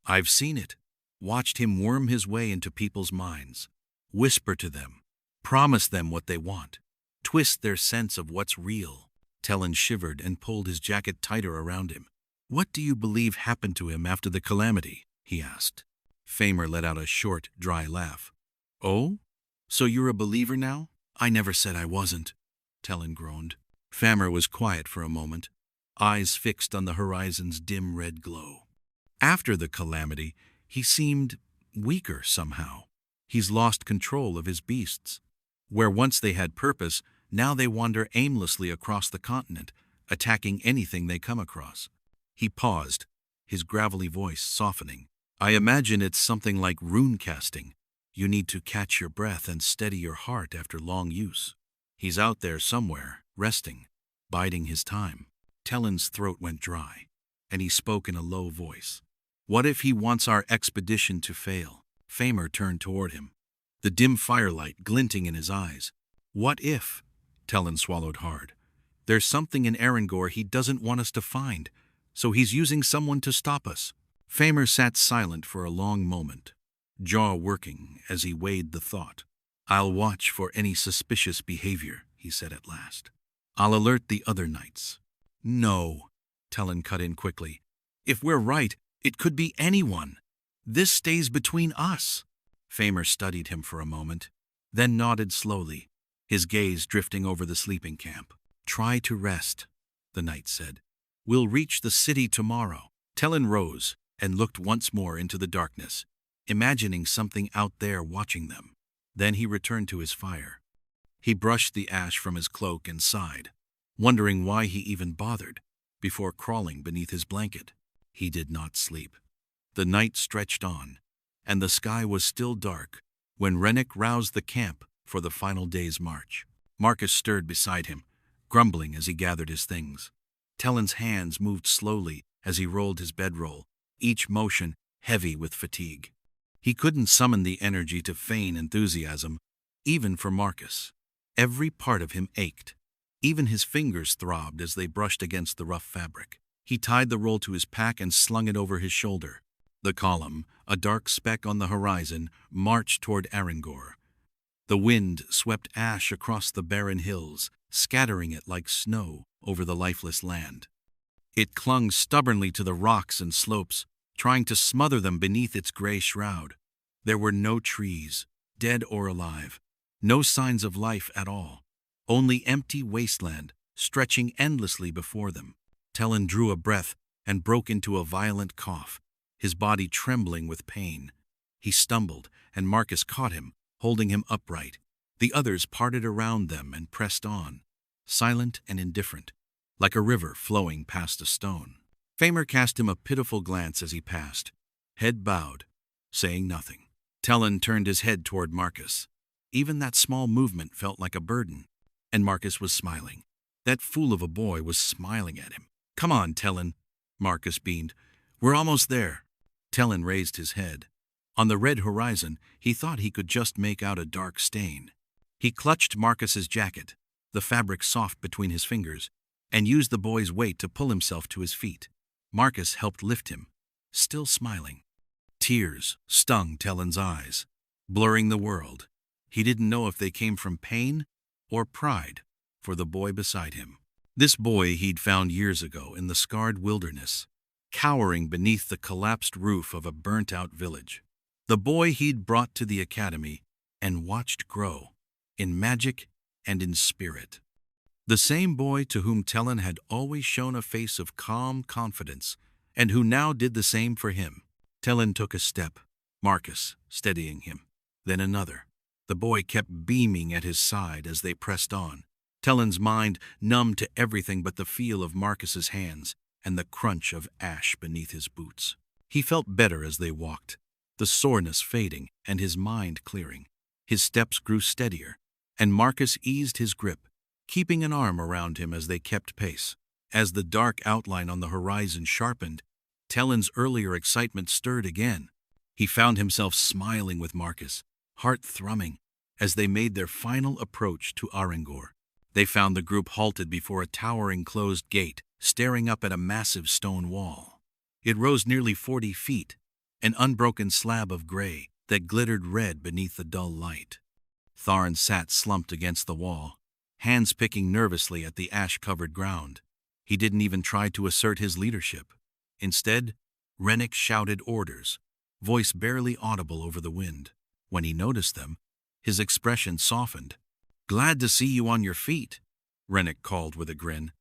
I've seen it, watched him worm his way into people's minds, whisper to them, promise them what they want, twist their sense of what's real. Tellan shivered and pulled his jacket tighter around him. What do you believe happened to him after the Calamity? He asked. Famer let out a short, dry laugh. Oh? So you're a believer now? I never said I wasn't, Tellan groaned. Famer was quiet for a moment, eyes fixed on the horizon's dim red glow. After the Calamity, he seemed weaker somehow. He's lost control of his beasts. Where once they had purpose, now they wander aimlessly across the continent, attacking anything they come across. He paused, his gravelly voice softening. I imagine it's something like rune casting. You need to catch your breath and steady your heart after long use. He's out there somewhere, resting, biding his time. Tellan's throat went dry, and he spoke in a low voice. What if he wants our expedition to fail? Famer turned toward him, the dim firelight glinting in his eyes. What if? Tellan swallowed hard. There's something in Arrengor he doesn't want us to find, so he's using someone to stop us. Famer sat silent for a long moment, jaw working as he weighed the thought. I'll watch for any suspicious behavior, he said at last. I'll alert the other knights. No, Tellan cut in quickly. If we're right, it could be anyone. This stays between us. Famer studied him for a moment, then nodded slowly, his gaze drifting over the sleeping camp. Try to rest, the knight said. We'll reach the city tomorrow. Tellan rose and looked once more into the darkness, imagining something out there watching them. Then he returned to his fire. He brushed the ash from his cloak and sighed, wondering why he even bothered, before crawling beneath his blanket. He did not sleep. The night stretched on, and the sky was still dark when Rennick roused the camp for the final day's march. Marcus stirred beside him, grumbling as he gathered his things. Tellan's hands moved slowly as he rolled his bedroll, each motion heavy with fatigue. He couldn't summon the energy to feign enthusiasm, even for Marcus. Every part of him ached. Even his fingers throbbed as they brushed against the rough fabric. He tied the roll to his pack and slung it over his shoulder. The column, a dark speck on the horizon, marched toward Arrengor. The wind swept ash across the barren hills, scattering it like snow over the lifeless land. It clung stubbornly to the rocks and slopes, trying to smother them beneath its gray shroud. There were no trees, dead or alive, no signs of life at all, only empty wasteland stretching endlessly before them. Tellan drew a breath and broke into a violent cough, his body trembling with pain. He stumbled, and Marcus caught him, holding him upright. The others parted around them and pressed on, silent and indifferent, like a river flowing past a stone. Famer cast him a pitiful glance as he passed, head bowed, saying nothing. Tellan turned his head toward Marcus. Even that small movement felt like a burden, and Marcus was smiling. That fool of a boy was smiling at him. Come on, Tellan, Marcus beamed. We're almost there. Tellan raised his head. On the red horizon, he thought he could just make out a dark stain. He clutched Marcus's jacket, the fabric soft between his fingers, and used the boy's weight to pull himself to his feet. Marcus helped lift him, still smiling. Tears stung Tellan's eyes, blurring the world. He didn't know if they came from pain or pride for the boy beside him. This boy he'd found years ago in the scarred wilderness, cowering beneath the collapsed roof of a burnt-out village. The boy he'd brought to the academy and watched grow, in magic and in spirit. The same boy to whom Tellan had always shown a face of calm confidence, and who now did the same for him. Tellan took a step, Marcus steadying him, then another. The boy kept beaming at his side as they pressed on. Tellan's mind numbed to everything but the feel of Marcus's hands and the crunch of ash beneath his boots. He felt better as they walked, the soreness fading and his mind clearing. His steps grew steadier, and Marcus eased his grip, keeping an arm around him as they kept pace. As the dark outline on the horizon sharpened, Tellan's earlier excitement stirred again. He found himself smiling with Marcus, heart thrumming, as they made their final approach to Arrengor. They found the group halted before a towering closed gate, staring up at a massive stone wall. It rose nearly 40 feet, an unbroken slab of gray that glittered red beneath the dull light. Tharn sat slumped against the wall, hands picking nervously at the ash-covered ground. He didn't even try to assert his leadership. Instead, Rennick shouted orders, voice barely audible over the wind. When he noticed them, his expression softened. "Glad to see you on your feet," Rennick called with a grin.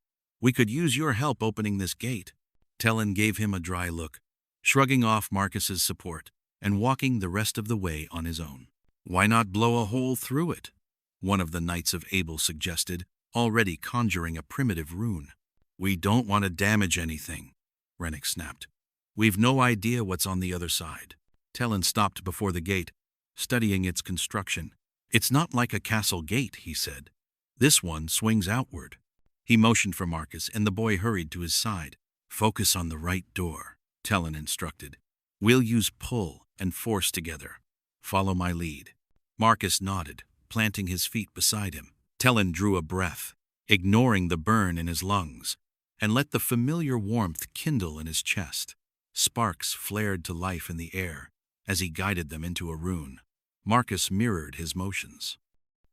"We could use your help opening this gate." Tellan gave him a dry look, shrugging off Marcus's support and walking the rest of the way on his own. "Why not blow a hole through it?" one of the Knights of Abel suggested, already conjuring a primitive rune. "We don't want to damage anything," Rennick snapped. "We've no idea what's on the other side." Tellan stopped before the gate, studying its construction. "It's not like a castle gate," he said. "This one swings outward." He motioned for Marcus, and the boy hurried to his side. "Focus on the right door," Tellan instructed. "We'll use pull and force together. Follow my lead." Marcus nodded, planting his feet beside him. Tellan drew a breath, ignoring the burn in his lungs, and let the familiar warmth kindle in his chest. Sparks flared to life in the air as he guided them into a rune. Marcus mirrored his motions.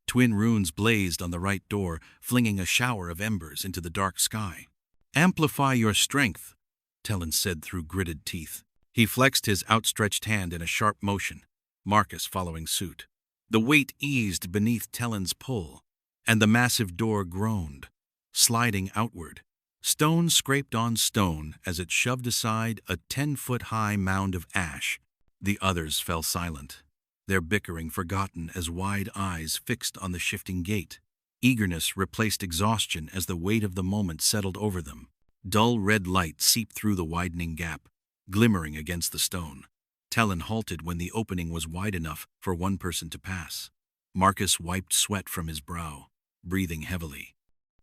Twin runes blazed on the right door, flinging a shower of embers into the dark sky. "Amplify your strength," Tellan said through gritted teeth. He flexed his outstretched hand in a sharp motion, Marcus following suit. The weight eased beneath Tellan's pull, and the massive door groaned, sliding outward. Stone scraped on stone as it shoved aside a 10-foot-high mound of ash. The others fell silent, their bickering forgotten as wide eyes fixed on the shifting gate. Eagerness replaced exhaustion as the weight of the moment settled over them. Dull red light seeped through the widening gap, glimmering against the stone. Tellan halted when the opening was wide enough for one person to pass. Marcus wiped sweat from his brow, breathing heavily.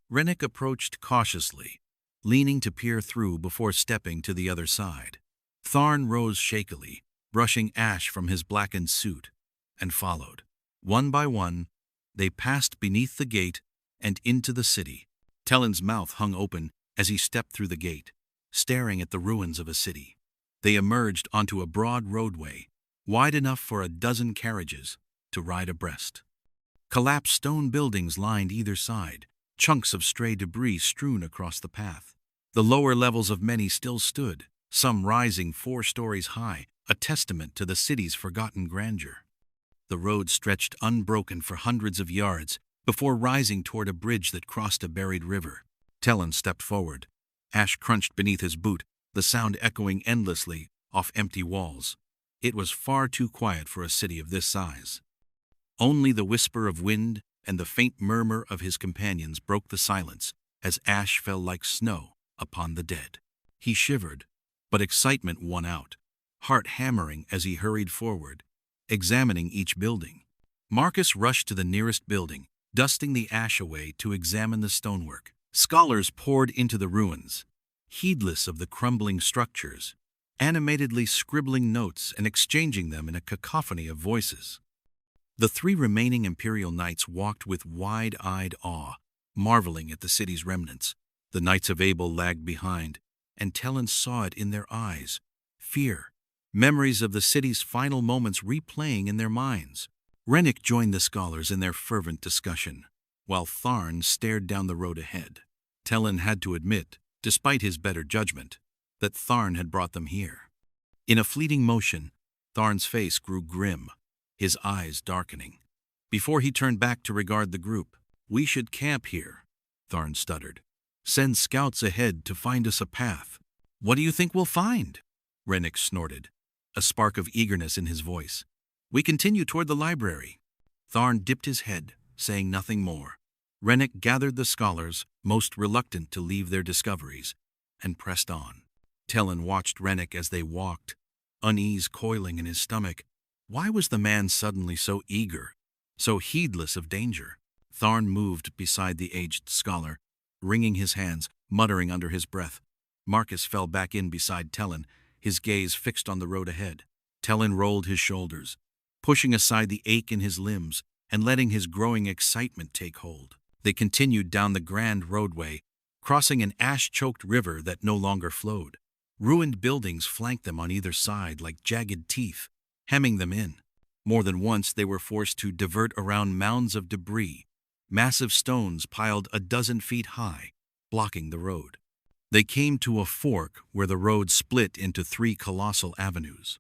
Rennick approached cautiously, leaning to peer through before stepping to the other side. Tharn rose shakily, brushing ash from his blackened suit, and followed. One by one, they passed beneath the gate and into the city. Tellan's mouth hung open as he stepped through the gate, staring at the ruins of a city. They emerged onto a broad roadway, wide enough for a dozen carriages to ride abreast. Collapsed stone buildings lined either side, chunks of stray debris strewn across the path. The lower levels of many still stood, some rising 4 stories high, a testament to the city's forgotten grandeur. The road stretched unbroken for hundreds of yards before rising toward a bridge that crossed a buried river. Tellan stepped forward. Ash crunched beneath his boot, the sound echoing endlessly off empty walls. It was far too quiet for a city of this size. Only the whisper of wind and the faint murmur of his companions broke the silence as ash fell like snow upon the dead. He shivered, but excitement won out, heart hammering as he hurried forward, examining each building. Marcus rushed to the nearest building, dusting the ash away to examine the stonework. Scholars poured into the ruins, heedless of the crumbling structures, animatedly scribbling notes and exchanging them in a cacophony of voices. The 3 remaining Imperial knights walked with wide-eyed awe, marveling at the city's remnants. The Knights of Abel lagged behind, and Tellan saw it in their eyes. Fear, memories of the city's final moments replaying in their minds. Rennick joined the scholars in their fervent discussion, while Tharn stared down the road ahead. Tellan had to admit, despite his better judgment, that Tharn had brought them here. In a fleeting motion, Tharn's face grew grim, his eyes darkening. Before he turned back to regard the group, "We should camp here," Tharn stuttered. "Send scouts ahead to find us a path." "What do you think we'll find?" Rennick snorted, a spark of eagerness in his voice. "We continue toward the library." Tharn dipped his head, saying nothing more. Rennick gathered the scholars, most reluctant to leave their discoveries, and pressed on. Tellan watched Rennick as they walked, unease coiling in his stomach. Why was the man suddenly so eager, so heedless of danger? Tharn moved beside the aged scholar, wringing his hands, muttering under his breath. Marcus fell back in beside Tellan, his gaze fixed on the road ahead. Tellan rolled his shoulders, pushing aside the ache in his limbs and letting his growing excitement take hold. They continued down the grand roadway, crossing an ash-choked river that no longer flowed. Ruined buildings flanked them on either side like jagged teeth, hemming them in. More than once they were forced to divert around mounds of debris, massive stones piled a dozen feet high, blocking the road. They came to a fork where the road split into 3 colossal avenues.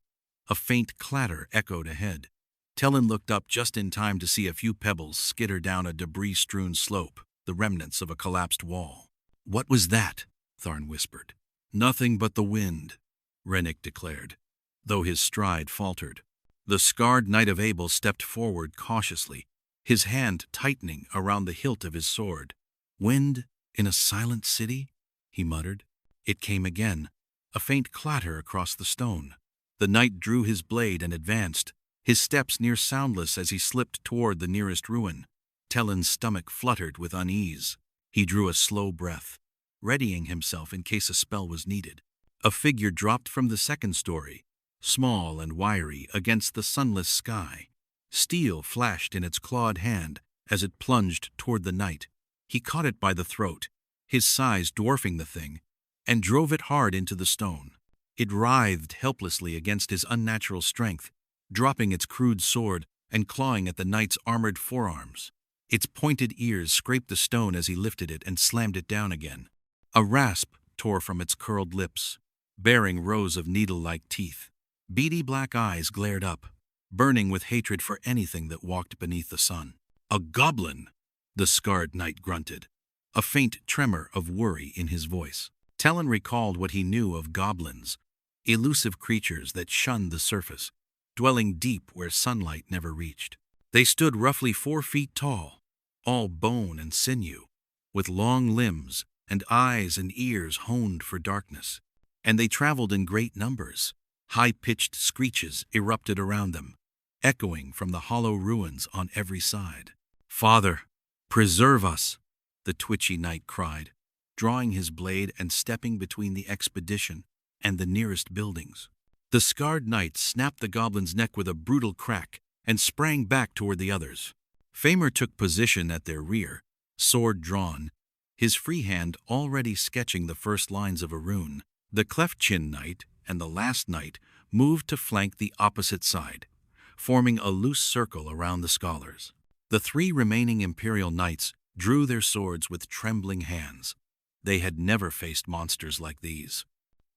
A faint clatter echoed ahead. Tellan looked up just in time to see a few pebbles skitter down a debris-strewn slope, the remnants of a collapsed wall. "What was that?" Tharn whispered. "Nothing but the wind," Rennick declared, though his stride faltered. The scarred Knight of Abel stepped forward cautiously, his hand tightening around the hilt of his sword. "Wind in a silent city?" he muttered. It came again, a faint clatter across the stone. The knight drew his blade and advanced, his steps near soundless as he slipped toward the nearest ruin. Tellan's stomach fluttered with unease. He drew a slow breath, readying himself in case a spell was needed. A figure dropped from the second story, small and wiry against the sunless sky. Steel flashed in its clawed hand as it plunged toward the knight. He caught it by the throat, his size dwarfing the thing, and drove it hard into the stone. It writhed helplessly against his unnatural strength, dropping its crude sword and clawing at the knight's armored forearms. Its pointed ears scraped the stone as he lifted it and slammed it down again. A rasp tore from its curled lips, bearing rows of needle-like teeth. Beady black eyes glared up, burning with hatred for anything that walked beneath the sun. "A goblin!" the scarred knight grunted, a faint tremor of worry in his voice. Tellan recalled what he knew of goblins, elusive creatures that shunned the surface, dwelling deep where sunlight never reached. They stood roughly 4 feet tall, all bone and sinew, with long limbs and eyes and ears honed for darkness. And they traveled in great numbers. High-pitched screeches erupted around them, echoing from the hollow ruins on every side. "Father, preserve us!" the twitchy knight cried, drawing his blade and stepping between the expedition and the nearest buildings. The scarred knight snapped the goblin's neck with a brutal crack and sprang back toward the others. Famer took position at their rear, sword drawn, his free hand already sketching the first lines of a rune. The cleft-chin knight and the last knight moved to flank the opposite side, forming a loose circle around the scholars. The 3 remaining Imperial knights drew their swords with trembling hands. They had never faced monsters like these.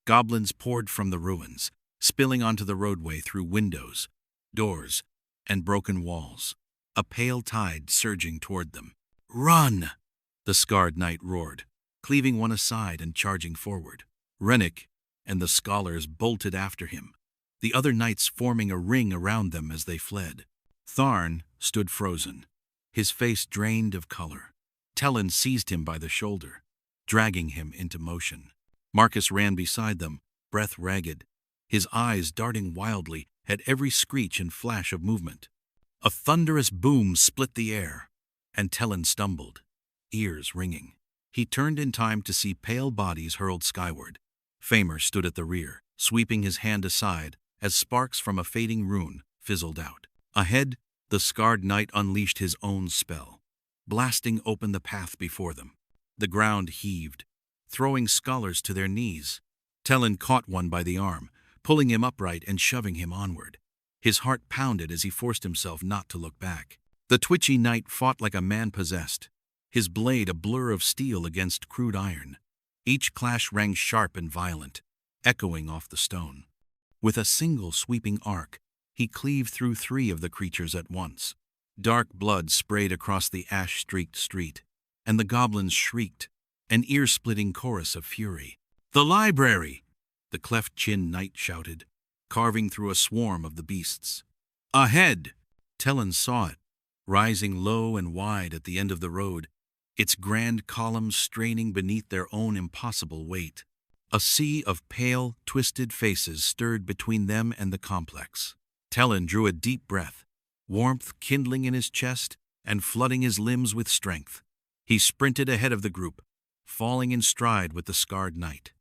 Goblins poured from the ruins, spilling onto the roadway through windows, doors, and broken walls, a pale tide surging toward them. "Run!" the scarred knight roared, cleaving one aside and charging forward. Rennick and the scholars bolted after him, the other knights forming a ring around them as they fled. Tharn stood frozen, his face drained of color. Tellan seized him by the shoulder, dragging him into motion. Marcus ran beside them, breath ragged, his eyes darting wildly at every screech and flash of movement. A thunderous boom split the air, and Tellan stumbled, ears ringing. He turned in time to see pale bodies hurled skyward. Famer stood at the rear, sweeping his hand aside as sparks from a fading rune fizzled out. Ahead, the scarred knight unleashed his own spell, blasting open the path before them. The ground heaved, throwing scholars to their knees. Tellan caught one by the arm, pulling him upright and shoving him onward. His heart pounded as he forced himself not to look back. The twitchy knight fought like a man possessed, his blade a blur of steel against crude iron. Each clash rang sharp and violent, echoing off the stone. With a single sweeping arc, he cleaved through 3 of the creatures at once. Dark blood sprayed across the ash-streaked street, and the goblins shrieked, an ear-splitting chorus of fury. "The library!" the cleft-chin knight shouted, carving through a swarm of the beasts. "Ahead!" Tellan saw it, rising low and wide at the end of the road, its grand columns straining beneath their own impossible weight. A sea of pale, twisted faces stirred between them and the complex. Tellan drew a deep breath, warmth kindling in his chest and flooding his limbs with strength. He sprinted ahead of the group, falling in stride with the scarred knight.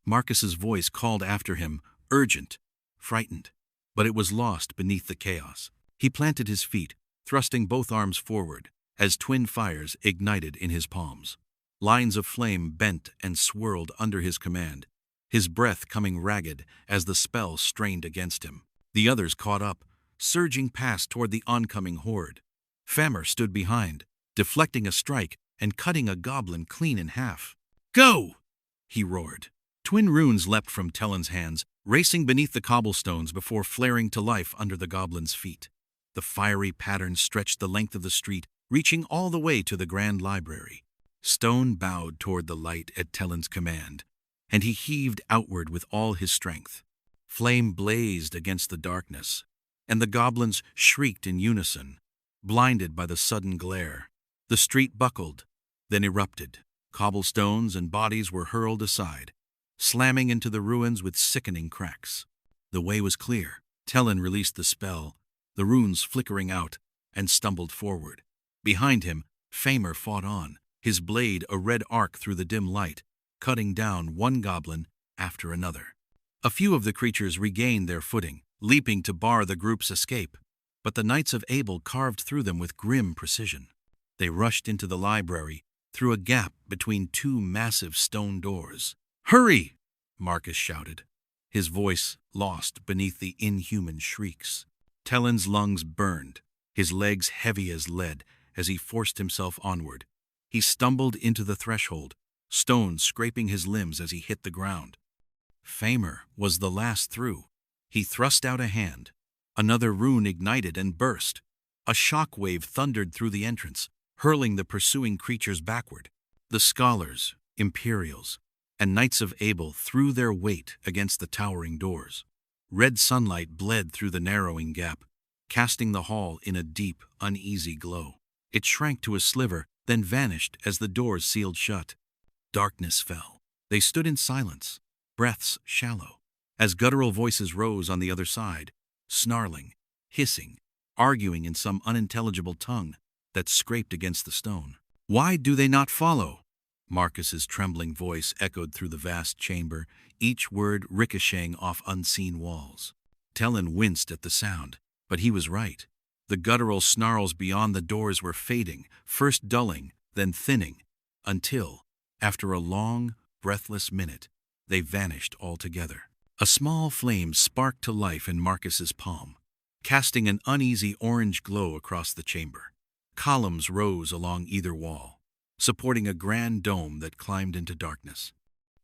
Marcus's voice called after him, urgent, frightened, but it was lost beneath the chaos. He planted his feet, thrusting both arms forward, as twin fires ignited in his palms. Lines of flame bent and swirled under his command, his breath coming ragged as the spell strained against him. The others caught up, surging past toward the oncoming horde. Famer stood behind, deflecting a strike and cutting a goblin clean in half. "Go!" he roared. Twin runes leapt from Tellan's hands, racing beneath the cobblestones before flaring to life under the goblin's feet. The fiery pattern stretched the length of the street, reaching all the way to the grand library. Stone bowed toward the light at Tellan's command, and he heaved outward with all his strength. Flame blazed against the darkness, and the goblins shrieked in unison, blinded by the sudden glare. The street buckled, then erupted. Cobblestones and bodies were hurled aside, slamming into the ruins with sickening cracks. The way was clear. Tellan released the spell, the runes flickering out, and stumbled forward. Behind him, Famer fought on, his blade a red arc through the dim light, cutting down one goblin after another. A few of the creatures regained their footing, leaping to bar the group's escape, but the Knights of Abel carved through them with grim precision. They rushed into the library, through a gap between two massive stone doors. "Hurry!" Marcus shouted, his voice lost beneath the inhuman shrieks. Tellan's lungs burned, his legs heavy as lead as he forced himself onward. He stumbled into the threshold, stones scraping his limbs as he hit the ground. Famer was the last through. He thrust out a hand. Another rune ignited and burst. A shock wave thundered through the entrance, hurling the pursuing creatures backward. The scholars, Imperials, and Knights of Abel threw their weight against the towering doors. Red sunlight bled through the narrowing gap, casting the hall in a deep, uneasy glow. It shrank to a sliver, then vanished as the doors sealed shut. Darkness fell. They stood in silence, breaths shallow, as guttural voices rose on the other side, snarling, hissing, arguing in some unintelligible tongue that scraped against the stone. "Why do they not follow?" Marcus's trembling voice echoed through the vast chamber, each word ricocheting off unseen walls. Tellan winced at the sound, but he was right. The guttural snarls beyond the doors were fading, first dulling, then thinning, until, after a long, breathless minute, they vanished altogether. A small flame sparked to life in Marcus's palm, casting an uneasy orange glow across the chamber. Columns rose along either wall, supporting a grand dome that climbed into darkness.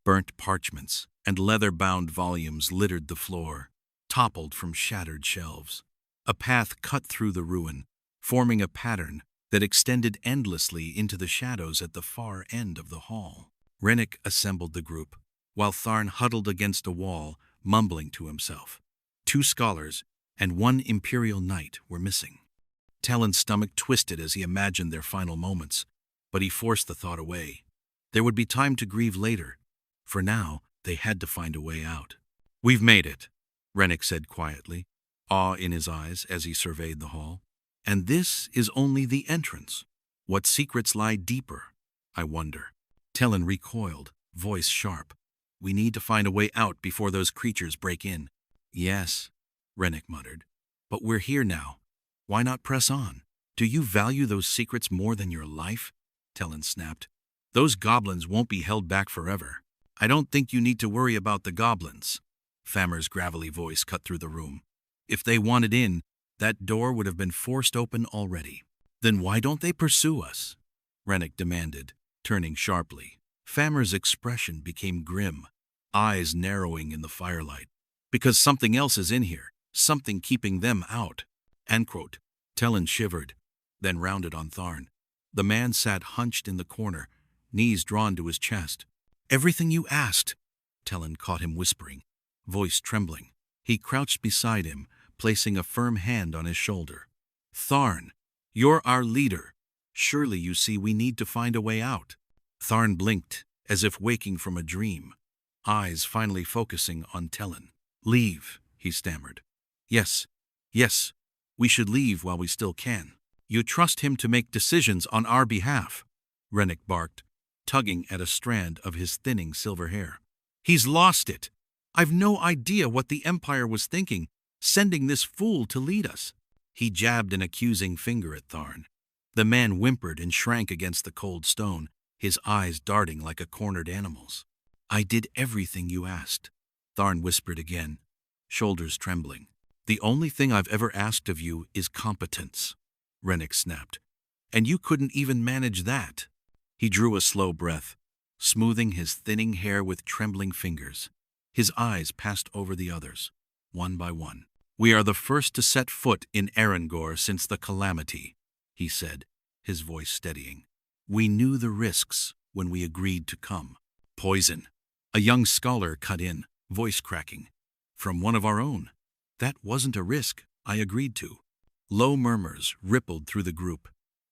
Burnt parchments and leather-bound volumes littered the floor, toppled from shattered shelves. A path cut through the ruin, forming a pattern that extended endlessly into the shadows at the far end of the hall. Rennick assembled the group, while Tharn huddled against a wall, mumbling to himself. 2 scholars and 1 Imperial knight were missing. Tellan's stomach twisted as he imagined their final moments, but he forced the thought away. There would be time to grieve later. For now, they had to find a way out. "We've made it," Rennick said quietly, awe in his eyes as he surveyed the hall. "And this is only the entrance. What secrets lie deeper, I wonder?" Tellan recoiled, voice sharp. "We need to find a way out before those creatures break in." "Yes," Rennick muttered, "but we're here now. Why not press on?" "Do you value those secrets more than your life?" Tellan snapped. "Those goblins won't be held back forever." "I don't think you need to worry about the goblins." Famer's gravelly voice cut through the room. "If they wanted in, that door would have been forced open already." "Then why don't they pursue us?" Rennick demanded, turning sharply. Famer's expression became grim, eyes narrowing in the firelight. "Because something else is in here, something keeping them out." End quote. Tellan shivered, then rounded on Tharn. The man sat hunched in the corner, knees drawn to his chest. "Everything you asked," Tellan caught him whispering, voice trembling. He crouched beside him, placing a firm hand on his shoulder. "Tharn, you're our leader. Surely you see we need to find a way out. Tharn blinked, as if waking from a dream, eyes finally focusing on Tellan. Leave, he stammered. Yes, yes, we should leave while we still can. You trust him to make decisions on our behalf, Rennick barked, tugging at a strand of his thinning silver hair. He's lost it. I've no idea what the Empire was thinking, sending this fool to lead us. He jabbed an accusing finger at Tharn. The man whimpered and shrank against the cold stone, his eyes darting like a cornered animal's. I did everything you asked, Tharn whispered again, shoulders trembling. The only thing I've ever asked of you is competence, Rennick snapped. And you couldn't even manage that. He drew a slow breath, smoothing his thinning hair with trembling fingers. His eyes passed over the others, one by one. We are the first to set foot in Arrengor since the Calamity, he said, his voice steadying. We knew the risks when we agreed to come. Poison. A young scholar cut in, voice cracking. From one of our own. That wasn't a risk I agreed to. Low murmurs rippled through the group,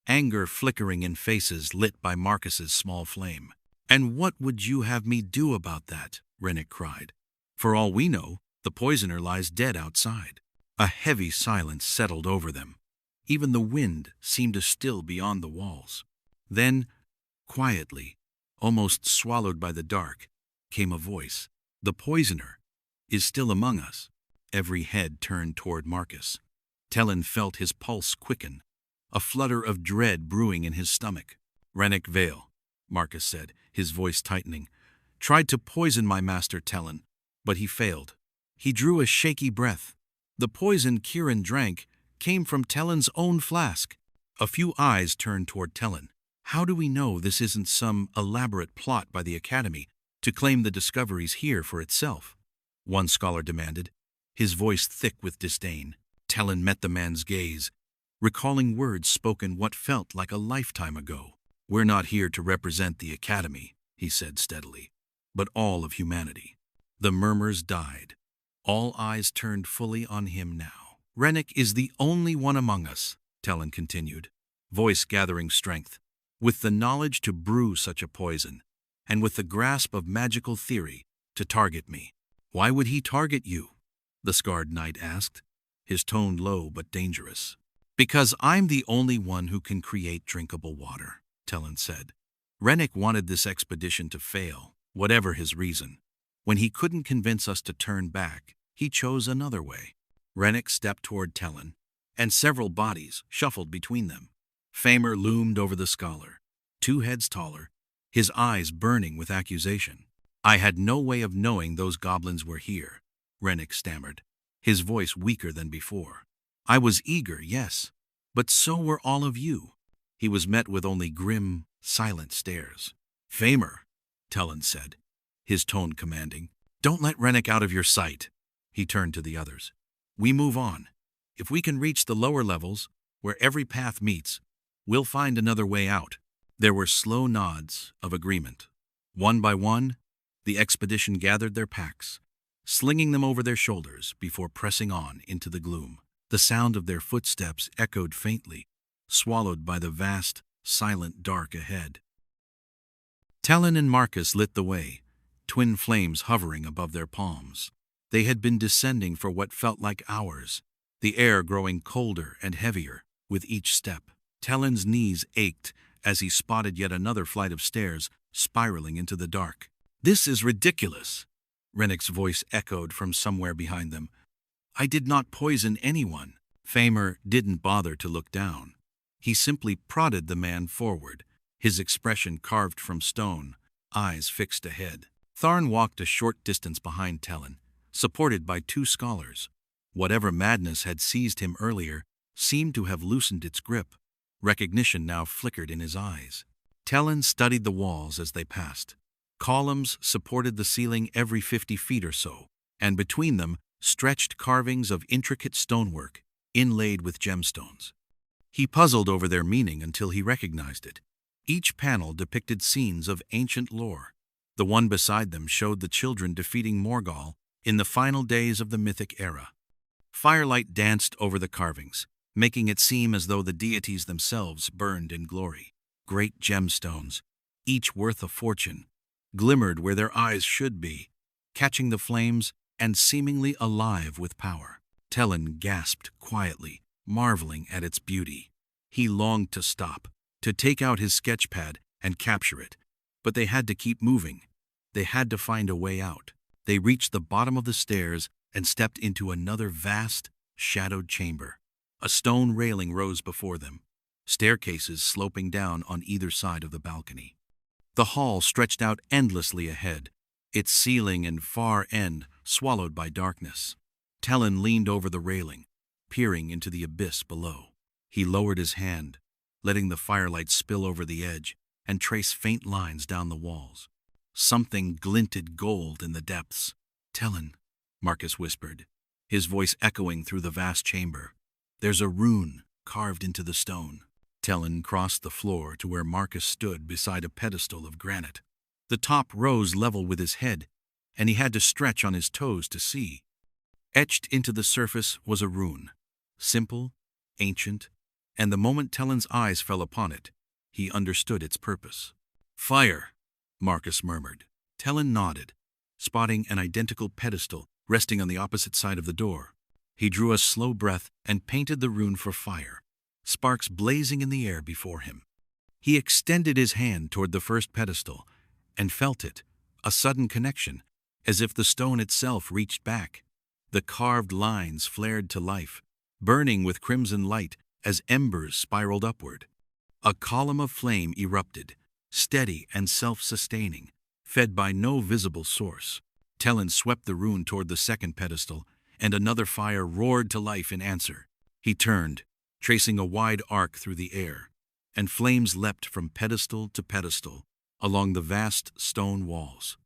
anger flickering in faces lit by Marcus's small flame. And what would you have me do about that? Rennick cried. For all we know, the poisoner lies dead outside. A heavy silence settled over them. Even the wind seemed to still beyond the walls. Then, quietly, almost swallowed by the dark, came a voice. The poisoner is still among us. Every head turned toward Marcus. Tellan felt his pulse quicken, a flutter of dread brewing in his stomach. Rennick Vale, Marcus said, his voice tightening, tried to poison my master Tellan, but he failed. He drew a shaky breath. The poison Kieran drank came from Tellan's own flask. A few eyes turned toward Tellan. How do we know this isn't some elaborate plot by the Academy to claim the discoveries here for itself? One scholar demanded, his voice thick with disdain. Tellan met the man's gaze, recalling words spoken what felt like a lifetime ago. We're not here to represent the Academy, he said steadily, but all of humanity. The murmurs died. All eyes turned fully on him now. Rennick is the only one among us, Tellan continued, voice gathering strength, with the knowledge to brew such a poison, and with the grasp of magical theory to target me. Why would he target you? The scarred knight asked, his tone low but dangerous. Because I'm the only one who can create drinkable water, Tellan said. Rennick wanted this expedition to fail, whatever his reason. When he couldn't convince us to turn back, he chose another way. Rennick stepped toward Tellan, and several bodies shuffled between them. Famer loomed over the scholar, 2 heads taller, his eyes burning with accusation. I had no way of knowing those goblins were here, Rennick stammered, his voice weaker than before. I was eager, yes, but so were all of you. He was met with only grim, silent stares. Famer, Tellan said, his tone commanding. Don't let Rennick out of your sight. He turned to the others. We move on. If we can reach the lower levels, where every path meets, we'll find another way out. There were slow nods of agreement. One by one, the expedition gathered their packs, slinging them over their shoulders before pressing on into the gloom. The sound of their footsteps echoed faintly, swallowed by the vast, silent dark ahead. Tellan and Marcus lit the way, twin flames hovering above their palms. They had been descending for what felt like hours, the air growing colder and heavier with each step. Tellan's knees ached as he spotted yet another flight of stairs spiraling into the dark. This is ridiculous, Rennick's voice echoed from somewhere behind them. I did not poison anyone. Famer didn't bother to look down. He simply prodded the man forward, his expression carved from stone, eyes fixed ahead. Tharn walked a short distance behind Tellan, supported by 2 scholars. Whatever madness had seized him earlier seemed to have loosened its grip. Recognition now flickered in his eyes. Tellan studied the walls as they passed. Columns supported the ceiling every 50 feet or so, and between them stretched carvings of intricate stonework, inlaid with gemstones. He puzzled over their meaning until he recognized it. Each panel depicted scenes of ancient lore. The one beside them showed the children defeating Morgul in the final days of the mythic era. Firelight danced over the carvings, making it seem as though the deities themselves burned in glory. Great gemstones, each worth a fortune, glimmered where their eyes should be, catching the flames and seemingly alive with power. Tellan gasped quietly, marveling at its beauty. He longed to stop, to take out his sketchpad and capture it, but they had to keep moving. They had to find a way out. They reached the bottom of the stairs and stepped into another vast, shadowed chamber. A stone railing rose before them, staircases sloping down on either side of the balcony. The hall stretched out endlessly ahead, its ceiling and far end swallowed by darkness. Tellan leaned over the railing, peering into the abyss below. He lowered his hand, letting the firelight spill over the edge and trace faint lines down the walls. Something glinted gold in the depths. "Tellan," Marcus whispered, his voice echoing through the vast chamber. "There's a rune carved into the stone." Tellan crossed the floor to where Marcus stood beside a pedestal of granite. The top rose level with his head, and he had to stretch on his toes to see. Etched into the surface was a rune, simple, ancient, and the moment Tellan's eyes fell upon it, he understood its purpose. "Fire," Marcus murmured. Tellan nodded, spotting an identical pedestal resting on the opposite side of the door. He drew a slow breath and painted the rune for fire, sparks blazing in the air before him. He extended his hand toward the first pedestal and felt it, a sudden connection, as if the stone itself reached back. The carved lines flared to life, burning with crimson light as embers spiraled upward. A column of flame erupted, steady and self-sustaining, fed by no visible source. Tellan swept the rune toward the second pedestal, and another fire roared to life in answer. He turned, tracing a wide arc through the air, and flames leapt from pedestal to pedestal along the vast stone walls.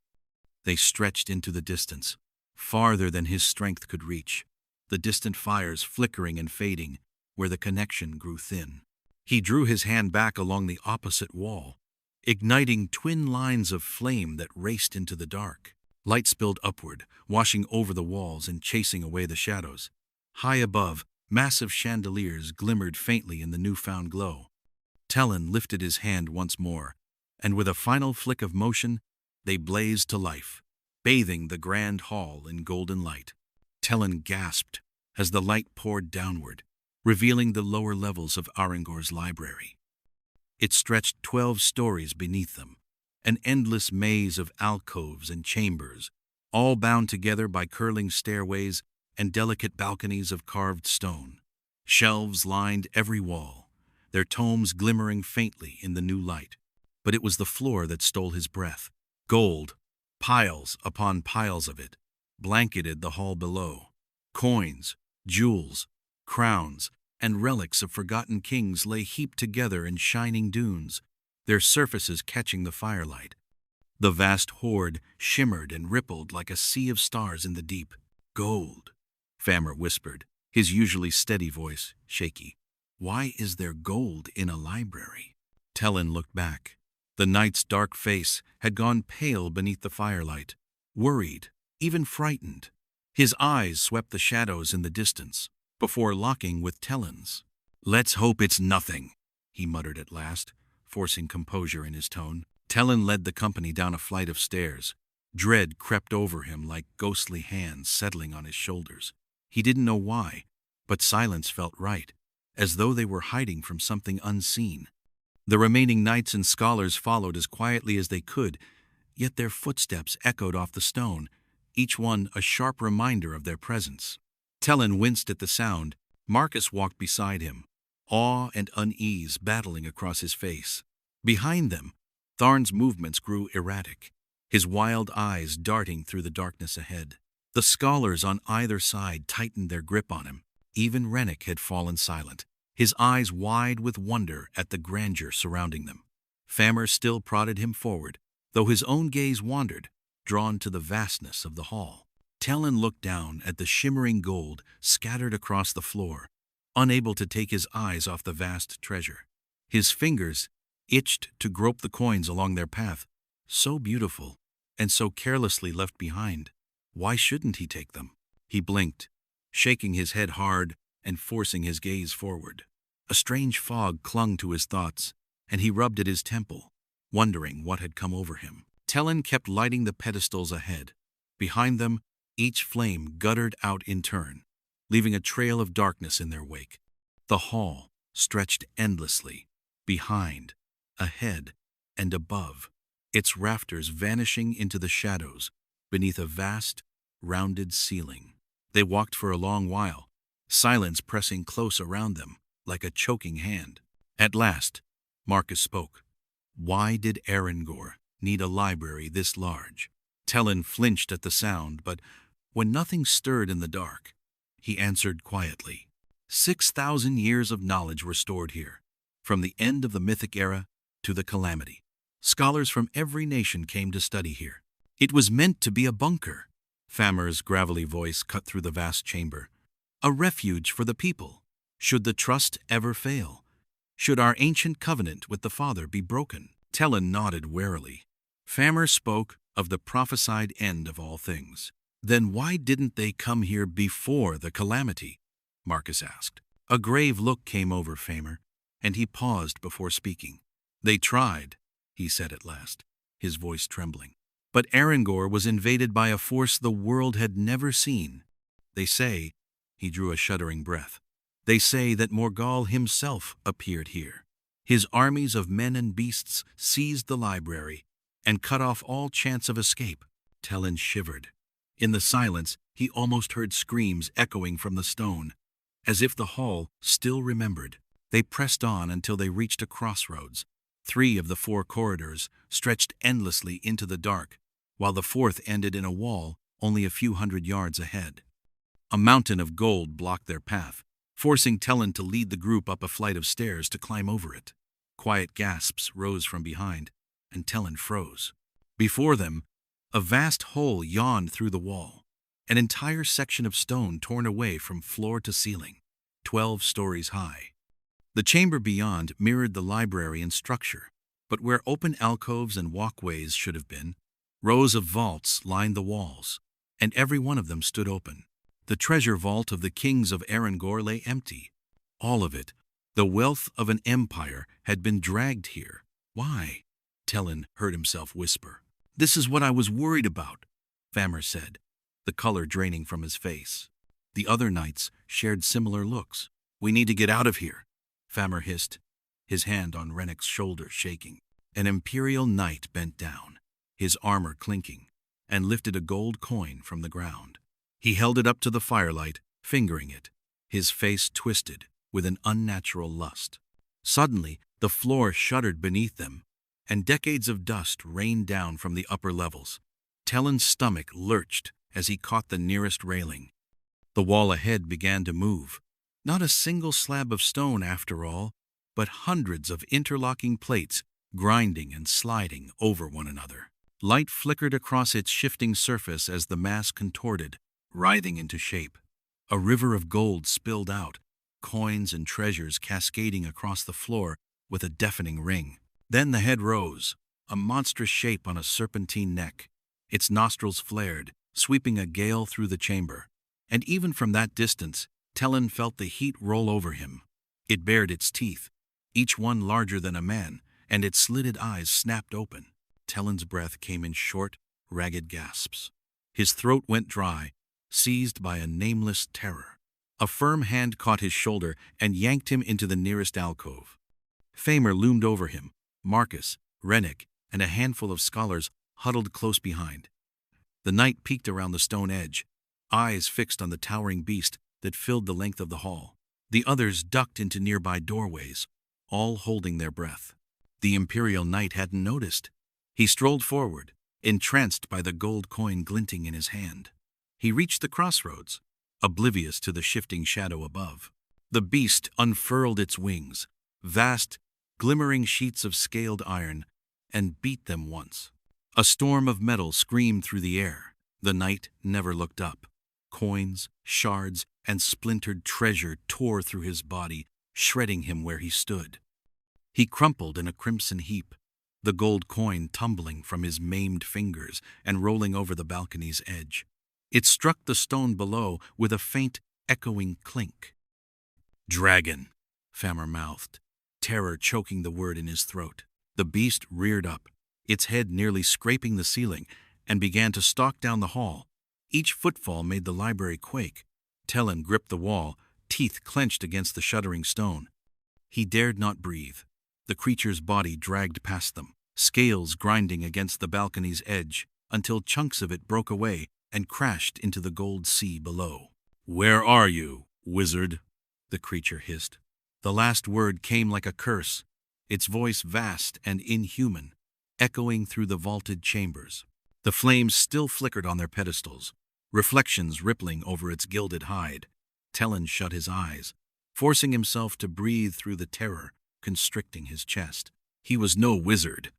They stretched into the distance, farther than his strength could reach, the distant fires flickering and fading where the connection grew thin. He drew his hand back along the opposite wall, igniting twin lines of flame that raced into the dark. Light spilled upward, washing over the walls and chasing away the shadows. High above, massive chandeliers glimmered faintly in the newfound glow. Tellan lifted his hand once more, and with a final flick of motion, they blazed to life, bathing the grand hall in golden light. Tellan gasped as the light poured downward, revealing the lower levels of Arrengor's library. It stretched 12 stories beneath them, an endless maze of alcoves and chambers, all bound together by curling stairways and delicate balconies of carved stone. Shelves lined every wall, their tomes glimmering faintly in the new light. But it was the floor that stole his breath. Gold, piles upon piles of it, blanketed the hall below. Coins, jewels, crowns, and relics of forgotten kings lay heaped together in shining dunes, their surfaces catching the firelight. The vast hoard shimmered and rippled like a sea of stars in the deep. "Gold," Famer whispered, his usually steady voice shaky. "Why is there gold in a library?" Tellan looked back. The knight's dark face had gone pale beneath the firelight, worried, even frightened. His eyes swept the shadows in the distance, before locking with Tellan's. "Let's hope it's nothing," he muttered at last, forcing composure in his tone. Tellan led the company down a flight of stairs. Dread crept over him like ghostly hands settling on his shoulders. He didn't know why, but silence felt right, as though they were hiding from something unseen. The remaining knights and scholars followed as quietly as they could, yet their footsteps echoed off the stone, each one a sharp reminder of their presence. Tellan winced at the sound. Marcus walked beside him, awe and unease battling across his face. Behind them, Tharn's movements grew erratic, his wild eyes darting through the darkness ahead. The scholars on either side tightened their grip on him. Even Rennick had fallen silent, his eyes wide with wonder at the grandeur surrounding them. Famer still prodded him forward, though his own gaze wandered, drawn to the vastness of the hall. Tellan looked down at the shimmering gold scattered across the floor, unable to take his eyes off the vast treasure. His fingers itched to grope the coins along their path, so beautiful and so carelessly left behind. Why shouldn't he take them? He blinked, shaking his head hard and forcing his gaze forward. A strange fog clung to his thoughts, and he rubbed at his temple, wondering what had come over him. Tellan kept lighting the pedestals ahead. Behind them, each flame guttered out in turn, leaving a trail of darkness in their wake. The hall stretched endlessly, behind, ahead, and above, its rafters vanishing into the shadows beneath a vast, rounded ceiling. They walked for a long while, silence pressing close around them like a choking hand. At last, Marcus spoke. Why did Arrengor need a library this large? Tellan flinched at the sound, but when nothing stirred in the dark, he answered quietly. 6,000 years of knowledge were stored here, from the end of the mythic era to the Calamity. Scholars from every nation came to study here. It was meant to be a bunker. Famer's gravelly voice cut through the vast chamber. A refuge for the people, should the trust ever fail. Should our ancient covenant with the Father be broken? Tellan nodded warily. Famer spoke of the prophesied end of all things. Then why didn't they come here before the Calamity? Marcus asked. A grave look came over Famer, and he paused before speaking. They tried, he said at last, his voice trembling. But Arrengor was invaded by a force the world had never seen. They say, he drew a shuddering breath, they say that Morgul himself appeared here. His armies of men and beasts seized the library and cut off all chance of escape. Tellan shivered. In the silence, he almost heard screams echoing from the stone, as if the hall still remembered. They pressed on until they reached a crossroads. 3 of the 4 corridors stretched endlessly into the dark, while the 4th ended in a wall only a few hundred yards ahead. A mountain of gold blocked their path, forcing Tellan to lead the group up a flight of stairs to climb over it. Quiet gasps rose from behind, and Tellan froze. Before them, a vast hole yawned through the wall, an entire section of stone torn away from floor to ceiling, 12 stories high. The chamber beyond mirrored the library in structure, but where open alcoves and walkways should have been, rows of vaults lined the walls, and every one of them stood open. The treasure vault of the kings of Arrengor lay empty. All of it, the wealth of an empire, had been dragged here. Why? Tellan heard himself whisper. This is what I was worried about, Famer said, the color draining from his face. The other knights shared similar looks. We need to get out of here, Famer hissed, his hand on Rennick's shoulder shaking. An Imperial knight bent down, his armor clinking, and lifted a gold coin from the ground. He held it up to the firelight, fingering it, his face twisted with an unnatural lust. Suddenly, the floor shuddered beneath them, and decades of dust rained down from the upper levels. Tellan's stomach lurched as he caught the nearest railing. The wall ahead began to move. Not a single slab of stone, after all, but hundreds of interlocking plates grinding and sliding over one another. Light flickered across its shifting surface as the mass contorted, writhing into shape. A river of gold spilled out, coins and treasures cascading across the floor with a deafening ring. Then the head rose, a monstrous shape on a serpentine neck. Its nostrils flared, sweeping a gale through the chamber. And even from that distance, Tellan felt the heat roll over him. It bared its teeth, each one larger than a man, and its slitted eyes snapped open. Tellan's breath came in short, ragged gasps. His throat went dry, seized by a nameless terror. A firm hand caught his shoulder and yanked him into the nearest alcove. Famer loomed over him. Marcus, Rennick, and a handful of scholars huddled close behind. The knight peeked around the stone edge, eyes fixed on the towering beast that filled the length of the hall. The others ducked into nearby doorways, all holding their breath. The Imperial knight hadn't noticed. He strolled forward, entranced by the gold coin glinting in his hand. He reached the crossroads, oblivious to the shifting shadow above. The beast unfurled its wings, vast, glimmering sheets of scaled iron, and beat them once. A storm of metal screamed through the air. The knight never looked up. Coins, shards, and splintered treasure tore through his body, shredding him where he stood. He crumpled in a crimson heap, the gold coin tumbling from his maimed fingers and rolling over the balcony's edge. It struck the stone below with a faint, echoing clink. Dragon, Famer mouthed, terror choking the word in his throat. The beast reared up, its head nearly scraping the ceiling, and began to stalk down the hall. Each footfall made the library quake. Tellan gripped the wall, teeth clenched against the shuddering stone. He dared not breathe. The creature's body dragged past them, scales grinding against the balcony's edge, until chunks of it broke away and crashed into the gold sea below. "Where are you, wizard?" the creature hissed. The last word came like a curse, its voice vast and inhuman, echoing through the vaulted chambers. The flames still flickered on their pedestals, reflections rippling over its gilded hide. Tellan shut his eyes, forcing himself to breathe through the terror constricting his chest. He was no wizard,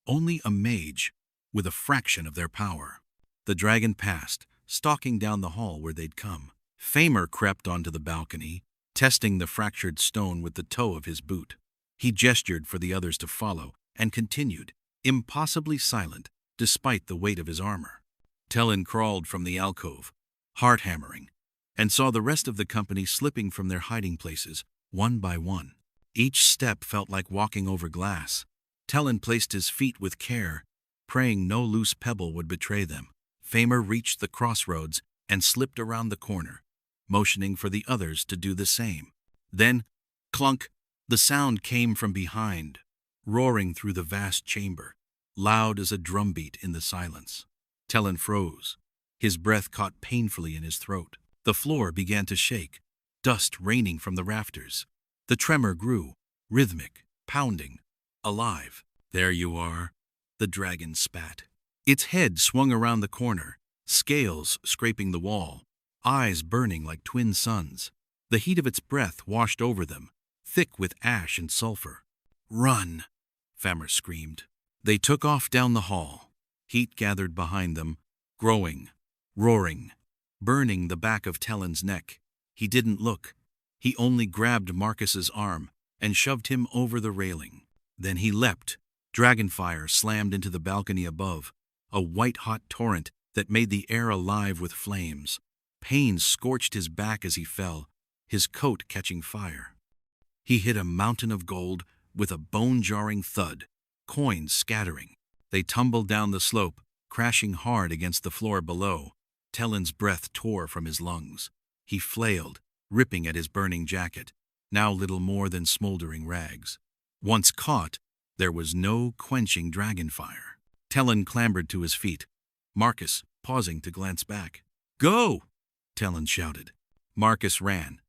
only a mage with a fraction of their power. The dragon passed, stalking down the hall where they'd come. Famer crept onto the balcony, testing the fractured stone with the toe of his boot. He gestured for the others to follow and continued, impossibly silent despite the weight of his armor. Tellan crawled from the alcove, heart hammering, and saw the rest of the company slipping from their hiding places, one by one. Each step felt like walking over glass. Tellan placed his feet with care, praying no loose pebble would betray them. Famer reached the crossroads and slipped around the corner, motioning for the others to do the same. Then, clunk, the sound came from behind, roaring through the vast chamber, loud as a drumbeat in the silence. Tellan froze. His breath caught painfully in his throat. The floor began to shake, dust raining from the rafters. The tremor grew, rhythmic, pounding, alive. "There you are," the dragon spat. Its head swung around the corner, scales scraping the wall, eyes burning like twin suns. The heat of its breath washed over them, thick with ash and sulfur. "Run!" Famer screamed. They took off down the hall. Heat gathered behind them, growing, roaring, burning the back of Tellan's neck. He didn't look. He only grabbed Marcus's arm and shoved him over the railing. Then he leapt. Dragonfire slammed into the balcony above, a white-hot torrent that made the air alive with flames. Pain scorched his back as he fell, his coat catching fire. He hit a mountain of gold with a bone-jarring thud, coins scattering. They tumbled down the slope, crashing hard against the floor below. Tellan's breath tore from his lungs. He flailed, ripping at his burning jacket, now little more than smoldering rags. Once caught, there was no quenching dragonfire. Tellan clambered to his feet, Marcus pausing to glance back. "Go!" Tellan shouted. Marcus ran,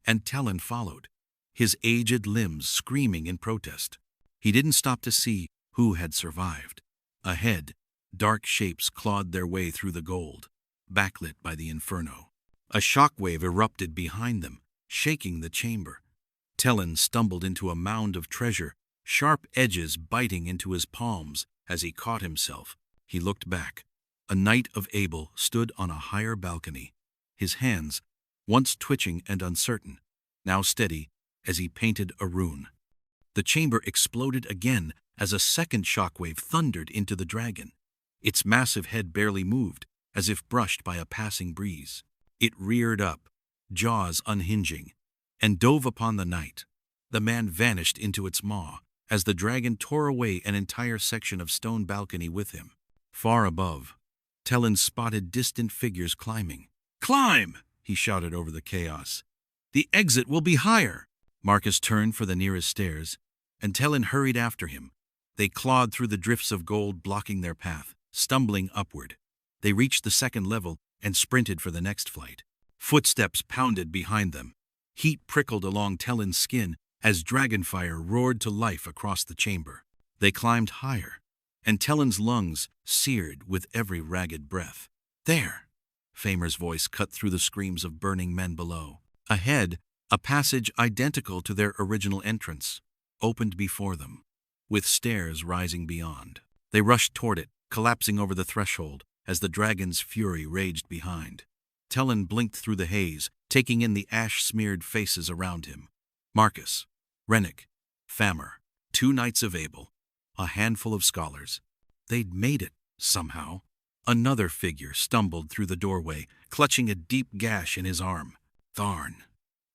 and Tellan followed, his aged limbs screaming in protest. He didn't stop to see who had survived. Ahead, dark shapes clawed their way through the gold, backlit by the inferno. A shockwave erupted behind them, shaking the chamber. Tellan stumbled into a mound of treasure, sharp edges biting into his palms as he caught himself. He looked back. A Knight of Abel stood on a higher balcony, his hands, once twitching and uncertain, now steady as he painted a rune. The chamber exploded again as a second shockwave thundered into the dragon. Its massive head barely moved, as if brushed by a passing breeze. It reared up, jaws unhinging, and dove upon the knight. The man vanished into its maw as the dragon tore away an entire section of stone balcony with him. Far above, Tellan spotted distant figures climbing. "Climb!" he shouted over the chaos. "The exit will be higher!" Marcus turned for the nearest stairs, and Tellan hurried after him. They clawed through the drifts of gold blocking their path, stumbling upward. They reached the second level and sprinted for the next flight. Footsteps pounded behind them. Heat prickled along Tellan's skin as dragonfire roared to life across the chamber. They climbed higher, and Tellan's lungs seared with every ragged breath. "There!" Famer's voice cut through the screams of burning men below. Ahead, a passage identical to their original entrance opened before them, with stairs rising beyond. They rushed toward it, collapsing over the threshold as the dragon's fury raged behind. Tellan blinked through the haze, taking in the ash-smeared faces around him. Marcus, Rennick, Famer, 2 Knights of Abel, a handful of scholars. They'd made it, somehow. Another figure stumbled through the doorway, clutching a deep gash in his arm. "Tharn,"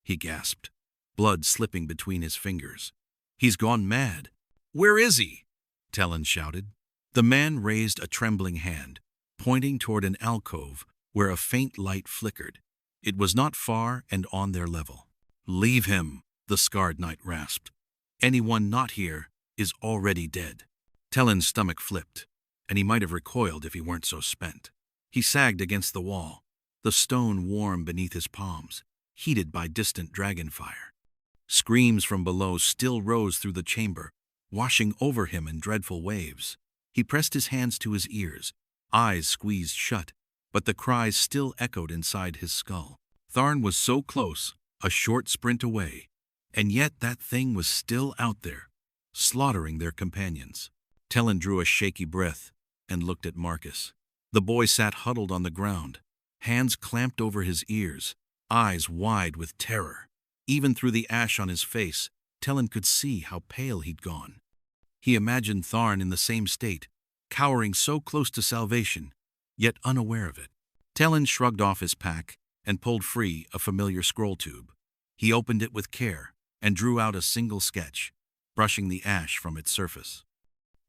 he gasped. blood slipping between his fingers. "He's gone mad." "Where is he?" Tellan shouted. The man raised a trembling hand, pointing toward an alcove where a faint light flickered. It was not far and on their level. "Leave him," the scarred knight rasped. "Anyone not here is already dead." Tellan's stomach flipped, and he might have recoiled if he weren't so spent. He sagged against the wall, the stone warm beneath his palms, heated by distant dragon fire. Screams from below still rose through the chamber, washing over him in dreadful waves. He pressed his hands to his ears, eyes squeezed shut, but the cries still echoed inside his skull. Tharn was so close, a short sprint away, and yet that thing was still out there, slaughtering their companions. Tellan drew a shaky breath and looked at Marcus. The boy sat huddled on the ground, hands clamped over his ears, eyes wide with terror. Even through the ash on his face, Tellan could see how pale he'd gone. He imagined Tharn in the same state, cowering so close to salvation, yet unaware of it. Tellan shrugged off his pack and pulled free a familiar scroll tube. He opened it with care and drew out a single sketch, brushing the ash from its surface.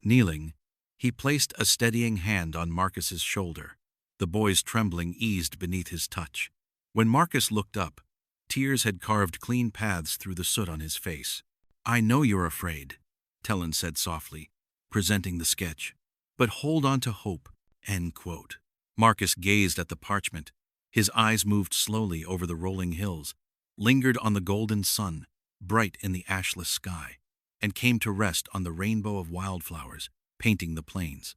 Kneeling, he placed a steadying hand on Marcus's shoulder. The boy's trembling eased beneath his touch. When Marcus looked up, tears had carved clean paths through the soot on his face. "I know you're afraid," Tellan said softly, presenting the sketch. "But hold on to hope." End quote. Marcus gazed at the parchment. His eyes moved slowly over the rolling hills, lingered on the golden sun, bright in the ashless sky, and came to rest on the rainbow of wildflowers painting the plains.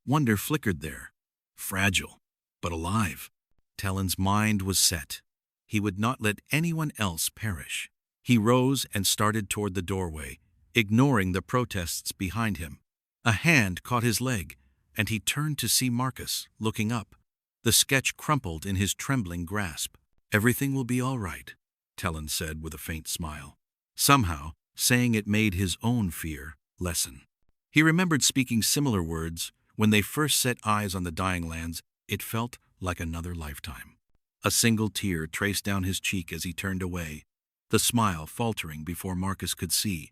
Wonder flickered there, fragile, but alive. Tellan's mind was set. He would not let anyone else perish. He rose and started toward the doorway, ignoring the protests behind him. A hand caught his leg, and he turned to see Marcus, looking up. The sketch crumpled in his trembling grasp. "Everything will be all right," Tellan said with a faint smile. Somehow, saying it made his own fear lessen. He remembered speaking similar words when they first set eyes on the dying lands. It felt like another lifetime. A single tear traced down his cheek as he turned away, the smile faltering before Marcus could see.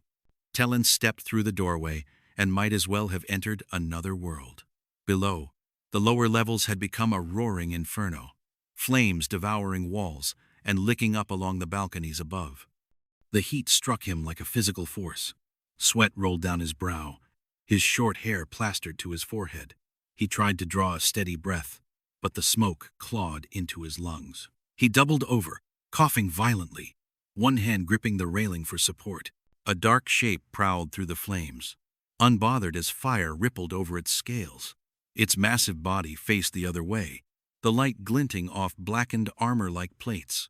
Tellan stepped through the doorway and might as well have entered another world. Below, the lower levels had become a roaring inferno, flames devouring walls and licking up along the balconies above. The heat struck him like a physical force. Sweat rolled down his brow, his short hair plastered to his forehead. He tried to draw a steady breath, but the smoke clawed into his lungs. He doubled over, coughing violently, one hand gripping the railing for support. A dark shape prowled through the flames, unbothered as fire rippled over its scales. Its massive body faced the other way, the light glinting off blackened armor-like plates.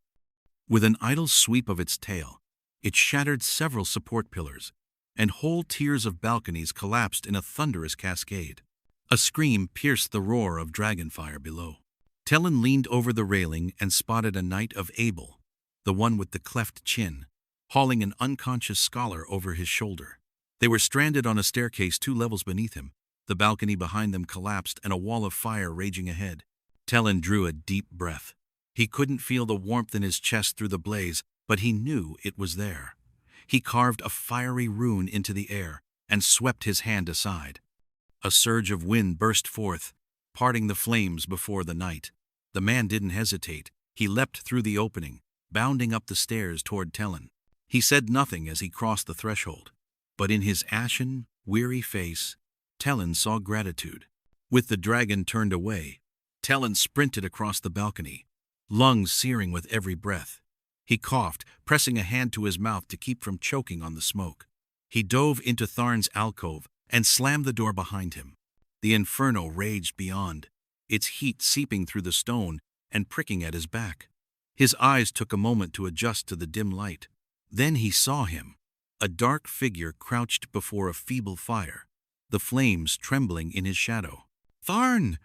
With an idle sweep of its tail, it shattered several support pillars, and whole tiers of balconies collapsed in a thunderous cascade. A scream pierced the roar of dragonfire below. Tellan leaned over the railing and spotted a Knight of Abel, the one with the cleft chin, hauling an unconscious scholar over his shoulder. They were stranded on a staircase 2 levels beneath him. The balcony behind them collapsed and a wall of fire raging ahead. Tellan drew a deep breath. He couldn't feel the warmth in his chest through the blaze, but he knew it was there. He carved a fiery rune into the air and swept his hand aside. A surge of wind burst forth, parting the flames before the knight. The man didn't hesitate. He leapt through the opening, bounding up the stairs toward Tellan. He said nothing as he crossed the threshold, but in his ashen, weary face, Tellan saw gratitude. With the dragon turned away, Tellan sprinted across the balcony, lungs searing with every breath. He coughed, pressing a hand to his mouth to keep from choking on the smoke. He dove into Tharn's alcove and slammed the door behind him. The inferno raged beyond, its heat seeping through the stone and pricking at his back. His eyes took a moment to adjust to the dim light. Then he saw him, a dark figure crouched before a feeble fire, the flames trembling in his shadow. "Tharn!"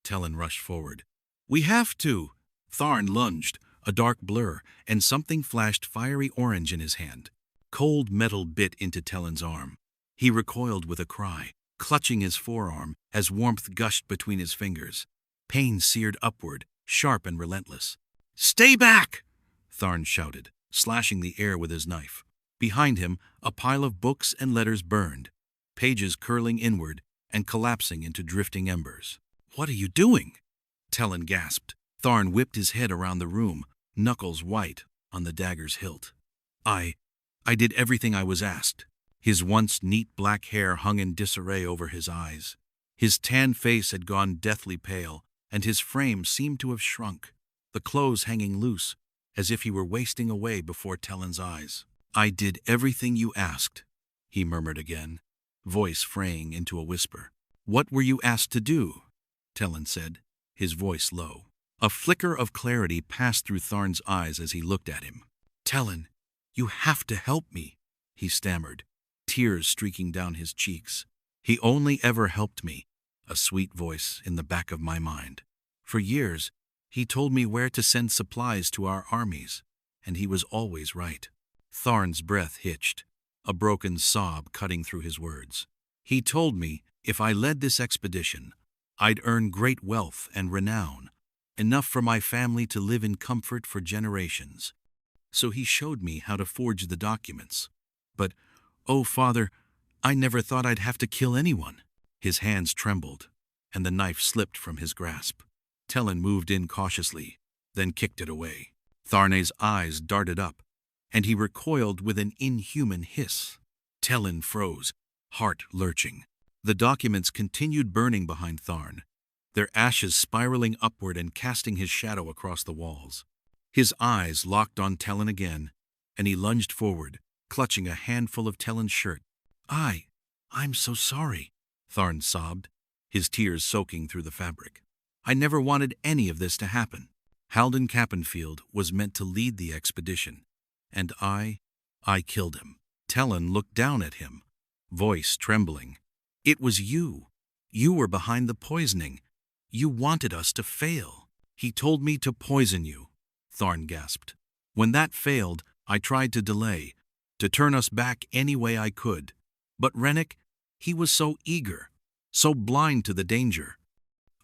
Tellan rushed forward. "We have to!" Tharn lunged, a dark blur, and something flashed fiery orange in his hand. Cold metal bit into Tellan's arm. He recoiled with a cry, clutching his forearm as warmth gushed between his fingers. Pain seared upward, sharp and relentless. "Stay back!" Tharn shouted, slashing the air with his knife. Behind him, a pile of books and letters burned, pages curling inward and collapsing into drifting embers. "What are you doing?" Tellan gasped. Tharn whipped his head around the room, knuckles white on the dagger's hilt. I did everything I was asked." His once neat black hair hung in disarray over his eyes. His tanned face had gone deathly pale, and his frame seemed to have shrunk, the clothes hanging loose, as if he were wasting away before Tellan's eyes. "I did everything you asked," he murmured again, voice fraying into a whisper. "What were you asked to do?" Tellan said, his voice low. A flicker of clarity passed through Tharn's eyes as he looked at him. "Tellan, you have to help me," he stammered, tears streaking down his cheeks. "He only ever helped me," a sweet voice in the back of my mind. "For years, he told me where to send supplies to our armies, and he was always right." Tharn's breath hitched, a broken sob cutting through his words. "He told me if I led this expedition, I'd earn great wealth and renown, enough for my family to live in comfort for generations. So he showed me how to forge the documents. But, oh, Father, I never thought I'd have to kill anyone." His hands trembled, and the knife slipped from his grasp. Tellan moved in cautiously, then kicked it away. Tharne's eyes darted up, and he recoiled with an inhuman hiss. Tellan froze, heart lurching. The documents continued burning behind Tharn, their ashes spiraling upward and casting his shadow across the walls. His eyes locked on Tellan again, and he lunged forward, clutching a handful of Tellan's shirt. I'm so sorry," Tharn sobbed, his tears soaking through the fabric. "I never wanted any of this to happen. Halden Cappenfield was meant to lead the expedition, and I killed him." Tellan looked down at him, voice trembling. "It was you. You were behind the poisoning. You wanted us to fail." "He told me to poison you," Tharn gasped. "When that failed, I tried to delay, to turn us back any way I could. But Rennick, he was so eager, so blind to the danger.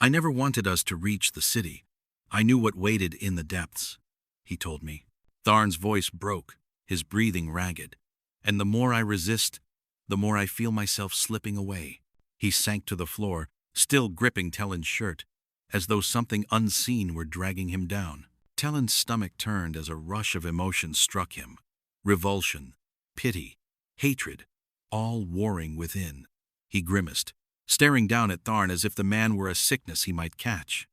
I never wanted us to reach the city. I knew what waited in the depths," he told me. Tharn's voice broke, his breathing ragged. "And the more I resist, the more I feel myself slipping away." He sank to the floor, still gripping Tellan's shirt, as though something unseen were dragging him down. Tellan's stomach turned as a rush of emotion struck him. Revulsion, pity, hatred, all warring within. He grimaced, staring down at Tharn as if the man were a sickness he might catch.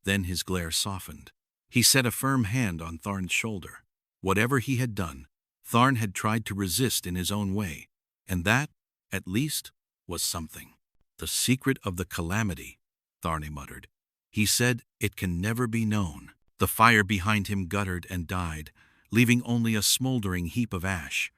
Then his glare softened. He set a firm hand on Tharn's shoulder. Whatever he had done, Tharn had tried to resist in his own way, and that, at least, was something. "The secret of the Calamity," Tharne muttered. "He said it can never be known." The fire behind him guttered and died, leaving only a smoldering heap of ash.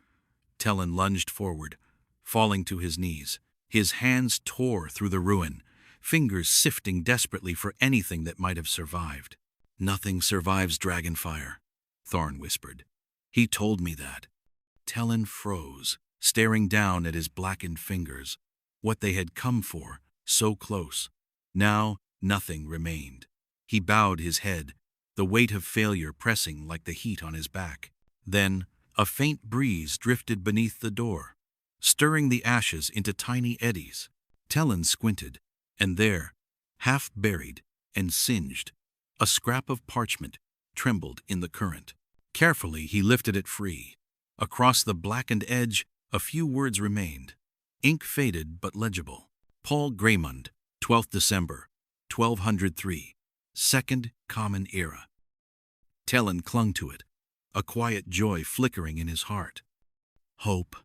Tellan lunged forward, falling to his knees. His hands tore through the ruin, fingers sifting desperately for anything that might have survived. "Nothing survives dragonfire," Tharn whispered. "He told me that." Tellan froze, staring down at his blackened fingers. What they had come for, so close. Now nothing remained. He bowed his head, the weight of failure pressing like the heat on his back. Then a faint breeze drifted beneath the door, stirring the ashes into tiny eddies. Tellan squinted, and there, half buried and singed, a scrap of parchment trembled in the current. Carefully he lifted it free. Across the blackened edge, a few words remained. Ink faded but legible. Paul Graymund, 12th December, 1203, Second Common Era. Tellan clung to it, a quiet joy flickering in his heart. Hope.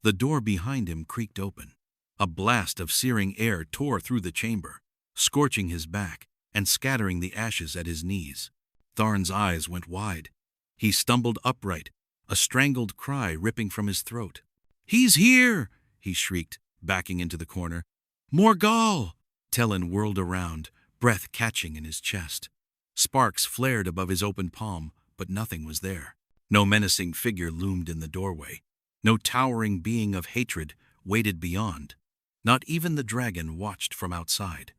The door behind him creaked open. A blast of searing air tore through the chamber, scorching his back and scattering the ashes at his knees. Tharn's eyes went wide. He stumbled upright, a strangled cry ripping from his throat. "He's here!" he shrieked, backing into the corner. "Morgal!" Tellan whirled around, breath catching in his chest. Sparks flared above his open palm, but nothing was there. No menacing figure loomed in the doorway. No towering being of hatred waited beyond. Not even the dragon watched from outside.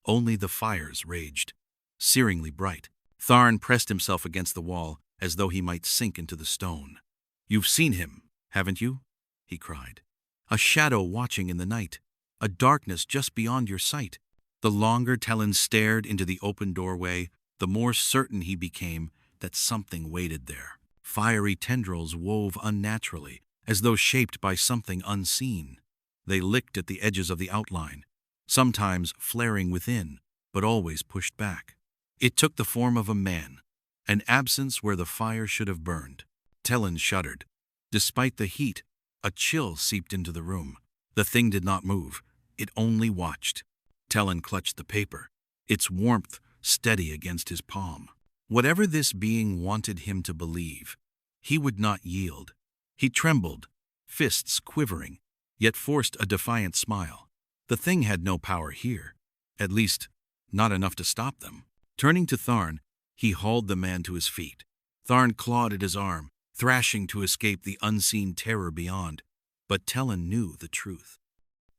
Only the fires raged, searingly bright. Tharn pressed himself against the wall as though he might sink into the stone. "You've seen him, haven't you?" he cried. "A shadow watching in the night, a darkness just beyond your sight." The longer Tellan stared into the open doorway, the more certain he became that something waited there. Fiery tendrils wove unnaturally, as though shaped by something unseen. They licked at the edges of the outline, sometimes flaring within, but always pushed back. It took the form of a man, an absence where the fire should have burned. Tellan shuddered. Despite the heat, a chill seeped into the room. The thing did not move. It only watched. Tellan clutched the paper, its warmth steady against his palm. Whatever this being wanted him to believe, he would not yield. He trembled, fists quivering, yet forced a defiant smile. The thing had no power here, at least not enough to stop them. Turning to Tharn, he hauled the man to his feet. Tharn clawed at his arm, thrashing to escape the unseen terror beyond. But Tellan knew the truth.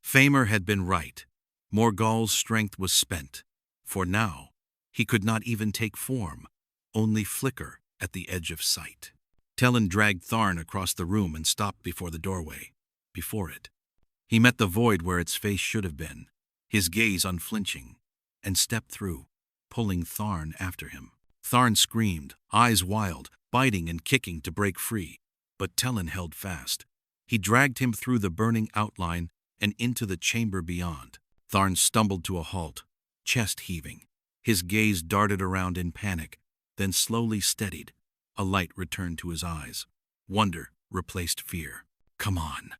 Famer had been right. Morgul's strength was spent. For now, he could not even take form, only flicker at the edge of sight. Tellan dragged Tharn across the room and stopped before the doorway. Before it, he met the void where its face should have been, his gaze unflinching, and stepped through, pulling Tharn after him. Tharn screamed, eyes wild, biting and kicking to break free, but Tellan held fast. He dragged him through the burning outline and into the chamber beyond. Tharn stumbled to a halt, chest heaving. His gaze darted around in panic, then slowly steadied. A light returned to his eyes. Wonder replaced fear. "Come on,"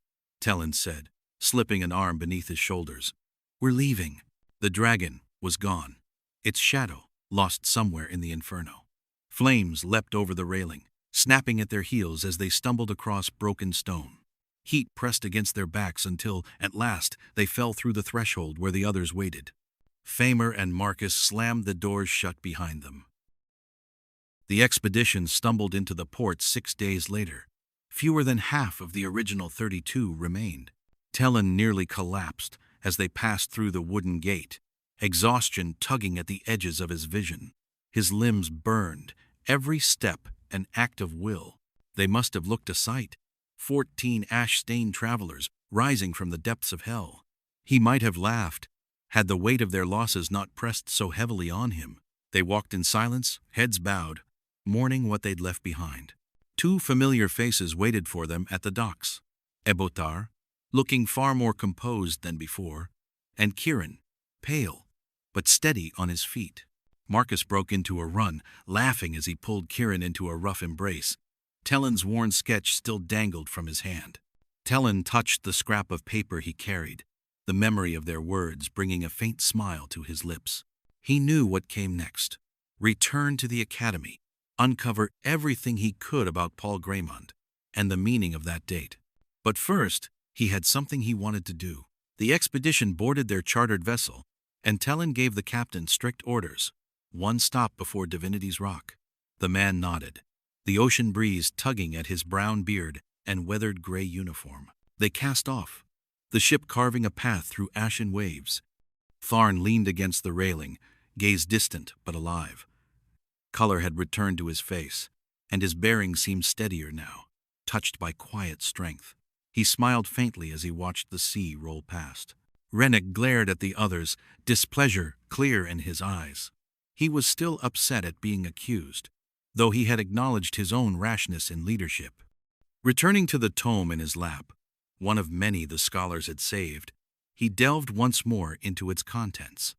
Tellan said, slipping an arm beneath his shoulders. "We're leaving." The dragon was gone, its shadow lost somewhere in the inferno. Flames leapt over the railing, snapping at their heels as they stumbled across broken stone. Heat pressed against their backs until, at last, they fell through the threshold where the others waited. Famer and Marcus slammed the doors shut behind them. The expedition stumbled into the port 6 days later. Fewer than half of the original 32 remained. Tellan nearly collapsed as they passed through the wooden gate, exhaustion tugging at the edges of his vision. His limbs burned, every step an act of will. They must have looked a sight. 14 ash-stained travelers rising from the depths of hell. He might have laughed, had the weight of their losses not pressed so heavily on him. They walked in silence, heads bowed, mourning what they'd left behind. 2 familiar faces waited for them at the docks. Ebotar, looking far more composed than before, and Kieran, pale, but steady on his feet. Marcus broke into a run, laughing as he pulled Kieran into a rough embrace. Tellan's worn sketch still dangled from his hand. Tellan touched the scrap of paper he carried, the memory of their words bringing a faint smile to his lips. He knew what came next. Return to the academy, uncover everything he could about Paul Graymund and the meaning of that date. But first, he had something he wanted to do. The expedition boarded their chartered vessel, and Tellan gave the captain strict orders. 1 stop before Divinity's Rock. The man nodded, the ocean breeze tugging at his brown beard and weathered gray uniform. They cast off, the ship carving a path through ashen waves. Tharn leaned against the railing, gaze distant but alive. Color had returned to his face, and his bearing seemed steadier now, touched by quiet strength. He smiled faintly as he watched the sea roll past. Rennick glared at the others, displeasure clear in his eyes. He was still upset at being accused, though he had acknowledged his own rashness in leadership. Returning to the tome in his lap, one of many the scholars had saved, he delved once more into its contents.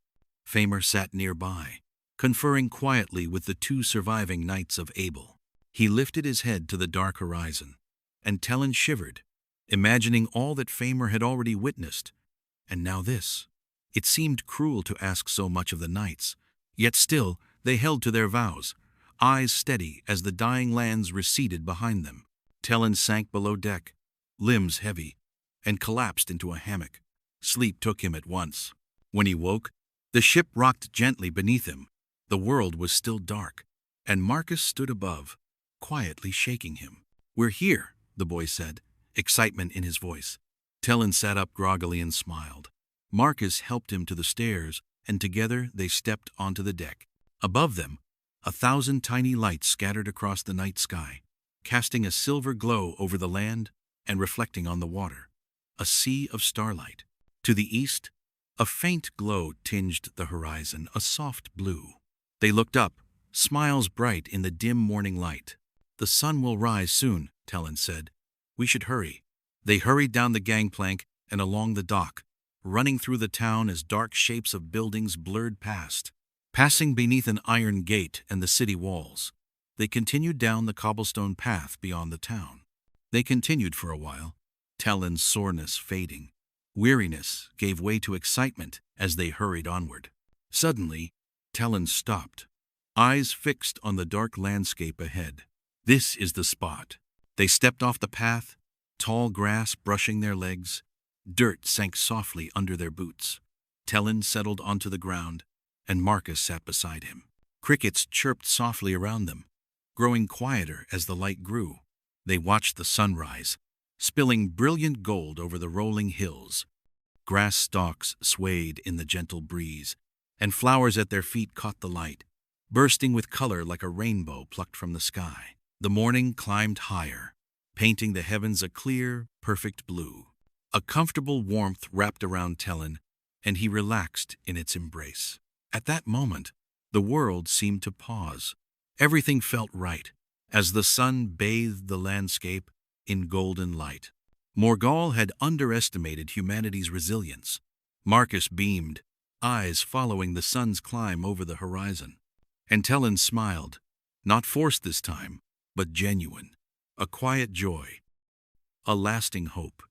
Famer sat nearby, conferring quietly with the 2 surviving Knights of Abel. He lifted his head to the dark horizon, and Tellan shivered, imagining all that Famer had already witnessed. And now this. It seemed cruel to ask so much of the knights, yet still they held to their vows, eyes steady as the dying lands receded behind them. Tellan sank below deck, limbs heavy, and collapsed into a hammock. Sleep took him at once. When he woke, the ship rocked gently beneath him. The world was still dark, and Marcus stood above, quietly shaking him. "We're here," the boy said, excitement in his voice. Tellan sat up groggily and smiled. Marcus helped him to the stairs, and together they stepped onto the deck. Above them, 1,000 tiny lights scattered across the night sky, casting a silver glow over the land and reflecting on the water. A sea of starlight. To the east, a faint glow tinged the horizon, a soft blue. They looked up, smiles bright in the dim morning light. "The sun will rise soon," Tellan said. "We should hurry." They hurried down the gangplank and along the dock, running through the town as dark shapes of buildings blurred past. Passing beneath an iron gate and the city walls, they continued down the cobblestone path beyond the town. They continued for a while, Tellan's soreness fading. Weariness gave way to excitement as they hurried onward. Suddenly, Tellan stopped, eyes fixed on the dark landscape ahead. "This is the spot." They stepped off the path, tall grass brushing their legs. Dirt sank softly under their boots. Tellan settled onto the ground, and Marcus sat beside him. Crickets chirped softly around them, growing quieter as the light grew. They watched the sunrise, spilling brilliant gold over the rolling hills. Grass stalks swayed in the gentle breeze, and flowers at their feet caught the light, bursting with color like a rainbow plucked from the sky. The morning climbed higher, painting the heavens a clear, perfect blue. A comfortable warmth wrapped around Tellan, and he relaxed in its embrace. At that moment, the world seemed to pause. Everything felt right, as the sun bathed the landscape in golden light. Morgall had underestimated humanity's resilience. Marcus beamed, eyes following the sun's climb over the horizon. And Tellan smiled, not forced this time, but genuine. A quiet joy, a lasting hope.